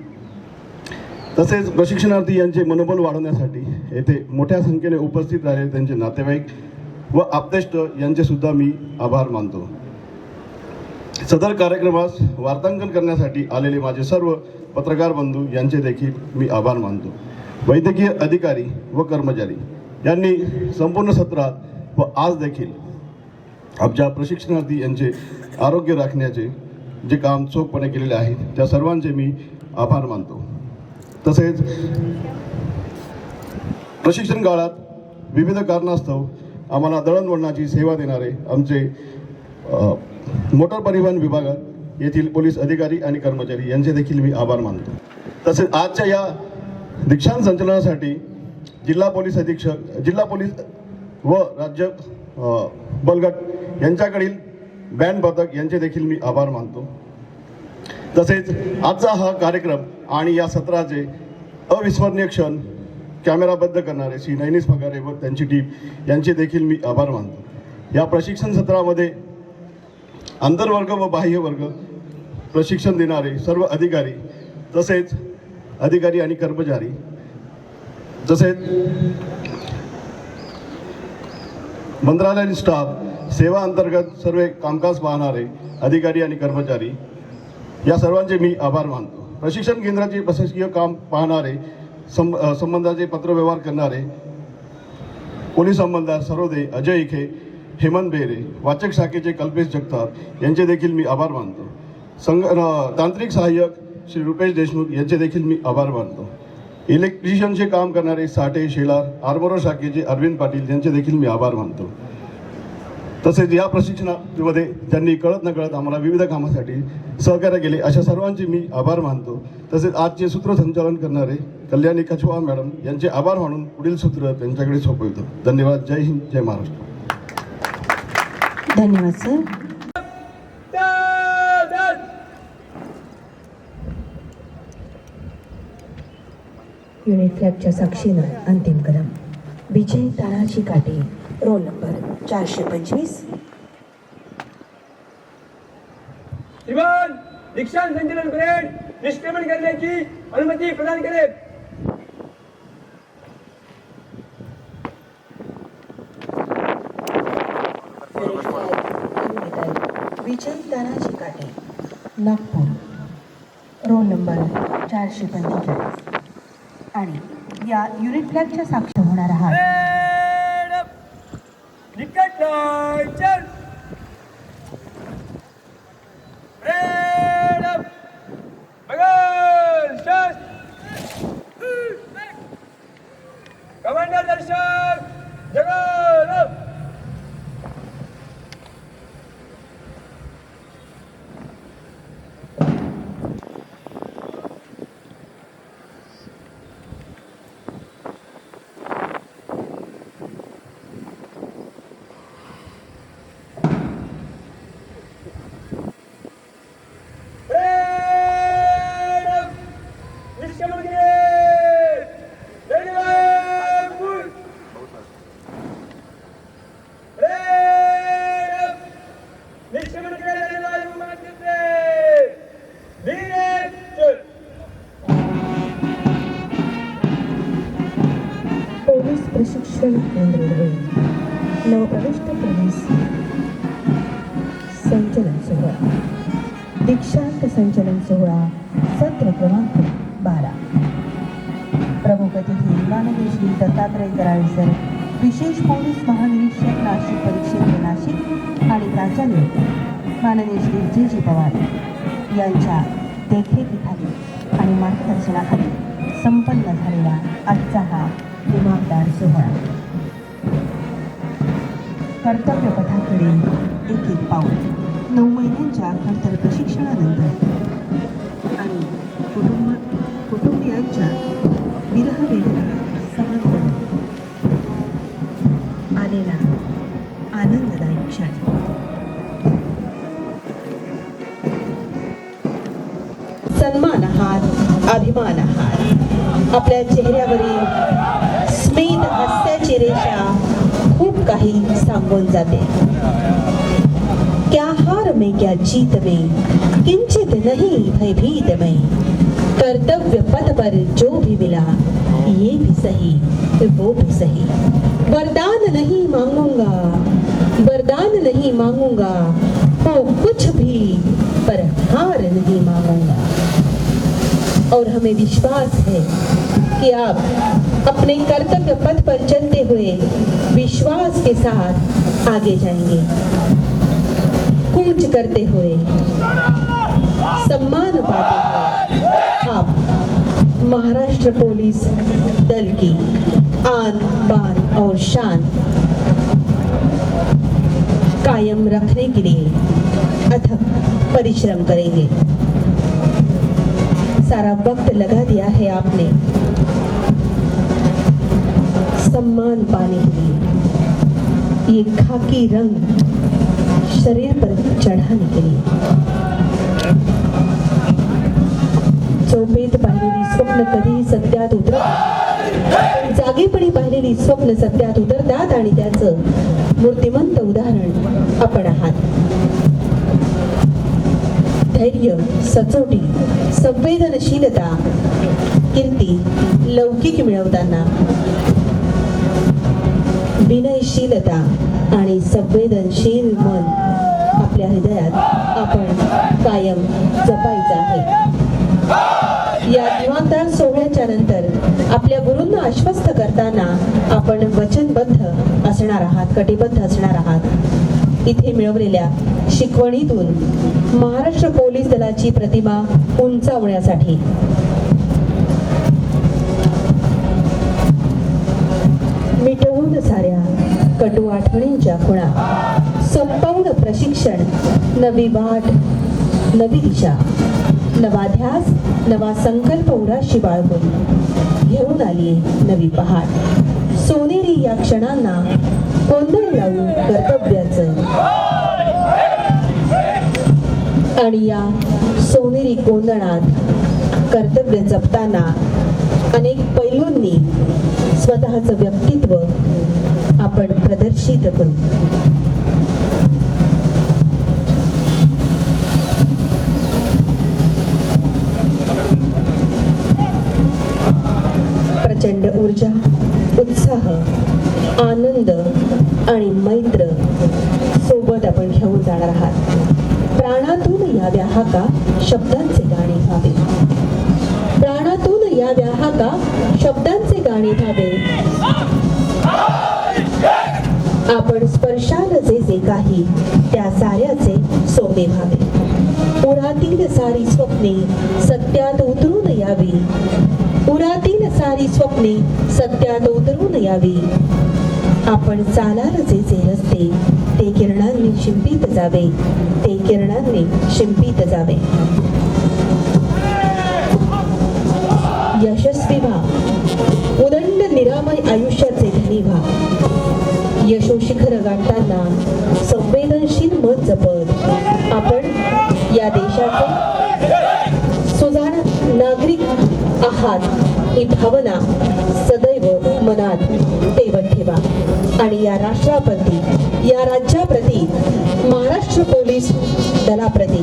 तसेच प्रशिक्षणार्थी यांचे मनोबल वाढवण्यासाठी येथे मोठ्या संख्येने उपस्थित राहिले त्यांचे नातेवाईक व आप्तेष्ट यांचे सुद्धा मी आभार मानतो. सदर कार्यक्रमास वार्तांकन करण्यासाठी आलेले माझे सर्व पत्रकार बंधू यांचे देखील मी आभार मानतो. वैद्यकीय अधिकारी व कर्मचारी यांनी संपूर्ण सत्रात व आज देखील आमच्या प्रशिक्षणार्थी यांचे आरोग्य राखण्याचे जे काम चोखपणे केलेले आहे त्या सर्वांचे मी आभार मानतो. तसेच प्रशिक्षण काळात विविध कारणास्तव आम्हाला दळणवळणाची सेवा देणारे आमचे मोटार परिवहन विभागात येथील पोलीस अधिकारी आणि कर्मचारी यांचे देखील मी आभार मानतो. तसेच आजच्या या दीक्षांत संचलनासाठी जिल्हा पोलीस अधीक्षक, जिल्हा पोलीस व राज्य बलगट यांच्याकडील बँड पथक यांचे देखील मी आभार मानतो. तसेच आजचा हा कार्यक्रम आणि या सत्राचे अविस्मरणीय क्षण कॅमेराबद्ध करणारे श्री नैनिस पगारे व त्यांची टीम यांचे देखील मी आभार मानतो. या प्रशिक्षण सत्रामध्ये आंतरवर्ग व बाह्यवर्ग प्रशिक्षण देणारे सर्व अधिकारी, तसेच अधिकारी आणि कर्मचारी, तसेच मंत्रालयीन स्टाफ, सेवा अंतर्गत सर्व कामकाज पाहणारे अधिकारी आणि कर्मचारी या सर्वांचे मी आभार मानतो. प्रशिक्षण केंद्राचे प्रशासकीय काम पाहणारे, संबंधाचे पत्रव्यवहार करणारे पोलीस अंमलदार सरोदे, अजय इखे, हेमंत बेरे, वाचक शाखेचे कल्पेश जगताप यांचे देखील मी आभार मानतो. तांत्रिक सहाय्यक श्री रुपेश देशमुख यांचे देखील मी आभार मानतो. इलेक्ट्रिशियनचे काम करणारे साठे, शेलार, आर्मोर शाखेचे अरविंद पाटील यांचे देखील मी आभार मानतो. तसेच या प्रशिक्षणामध्ये ज्यांनी कळत नकळत आम्हाला विविध कामासाठी सहकार्य केले अशा सर्वांचे मी आभार मानतो. तसेच आजचे सूत्रसंचालन करणारे कल्याणी कछवा मॅडम यांचे आभार मानून पुढील सूत्र त्यांच्याकडे सोपवतो. धन्यवाद. जय हिंद, जय महाराष्ट्र. धन्यवाद सर. युनिट फ्लॅगच्या साक्षीनं अंतिम कदम. विजय ताराची काठी, रोल नंबर 425. श्रीमान, दीक्षांत संचलन परेड निष्क्रमण करण्याची अनुमती प्रदान करेल. विजय ताराची काठी, नागपूर, रोल नंबर 445. आणि या युनिट फ्लॅगच्या साक्ष होणार आहात. निकट चल. कमांडर दर्शक जगन. पोलीस प्रशिक्षण केंद्र धुळे नवप्रविष्ट पोलीस संचलन सोहळा. दीक्षांत संचलन सोहळा सत्र क्रमांक 12. प्रमुख अतिथी माननीय श्री दत्तात्रय कराळे सर, विशेष पोलीस महानिरीक्षक नाशिक परिक्षेत्र नाशिक आणि प्राचार्य माननीय श्री J पवार यांच्या देखरेखीखाली आणि मार्गदर्शनाखाली संपन्न झालेला आजचा हा इमानदार सोहळा. कर्तव्यपथाकडे एक एक पाऊल. 9 महिन्यांच्या खडतर प्रशिक्षणानंतर आणि कुटुंबियांच्या विरह वेदना सहन करून आलेला सन्मान आहात, अभिमान आहात. आपल्या चेहऱ्यावरील स्मित हास्याची रेषा खूप काही सांगून जाते. क्या हार में क्या जीत में, किंचित नहीं भयभीत में. कर्तव्य पथ पर जो भी मिला, ये भी सही वो भी सही. वरदान नहीं मांगूंगा, वरदान नहीं मांगूंगा, हो कुछ भी पर हार नहीं मांगूंगा. और हमें विश्वास है कि आप अपने कर्तव्य पथ पर चलते हुए विश्वास के साथ आगे जाएंगे. कूच करते हुए, सम्मान पाते हुए आप महाराष्ट्र पुलिस दल की आन बान और शान कायम रखने के लिए अथक परिश्रम करेंगे. सारा वक्त लगा दिया है आपने सम्मान पाने के लिए. ये खाकी रंग शरीर पर चढ़ाने के लिए. झोपेत पाहिलेली स्वप्न कधीही सत्यात उतरत, जागेपणी पाहिलेली स्वप्न सत्यात उतरतात आणि त्याचं मूर्तिमंत उदाहरण आपण आहात. धैर्य, सचोटी, संवेदनशीलता, कीर्ती, लौकिक मिळवताना विनयशीलता आणि संवेदनशील मन आपल्या हृदयात आपण कायम जपायचं आहे. या दिवाणदार सोहळ्याच्या नंतर आपल्या गुरूंना आश्वस्त करताना आपण वचनबद्ध असणार आहात, कटिबद्ध असणार आहात. इथे मिळवलेल्या शिकवणीतून महाराष्ट्र पोलीस दलाची प्रतिमा उंचावण्यासाठी मिटवून साऱ्या कटू आठवणींच्या खुणा, संपूर्ण प्रशिक्षण, नवी वाट, नवी दिशा, नवा ध्यास, नवा संकल्प उराशी बाळगून घेऊन आली नवी पहाट. सोनेरी या क्षणांना गोंधळ लावून कर्तव्याचं आणि या सोनेरी गोंधळात कर्तव्य जपताना अनेक पैलूंनी स्वतःचं व्यक्तित्व आपण प्रदर्शित करू. प्रचंड ऊर्जा, उत्साह, आनंद आणि मैत्र सोबत आपण घेऊन जाणार आहात. प्राणातून याव्या हाका शब्दांचे गाणे व्हावे, प्राणातून याव्या हाका शब्दांचे गाणे व्हावे. आपण स्पर्शाल जे काही त्या साऱ्याचे सोने व्हावे. उरातील सारी स्वप्ने सत्यात उतरून यावी, उरातील सारी स्वप्ने सत्यात उतरून यावी. आपण चालाल जे रस्ते ते किरणांनी शिंपीत जावे, ते किरणांनी शिंपीत जावे. यशस्वी व्हा, उदंड निरामय आयुष्याचे धनी व्हा. यशोशिखर गाठताना संवेदनशील मन जपत आपण या देशाचे सुजाण नागरिक आहात ही भावना सदैव मनात ठेवत ठेवा. आणि या राष्ट्राप्रती, या राज्याप्रती, महाराष्ट्र पोलीस दलाप्रती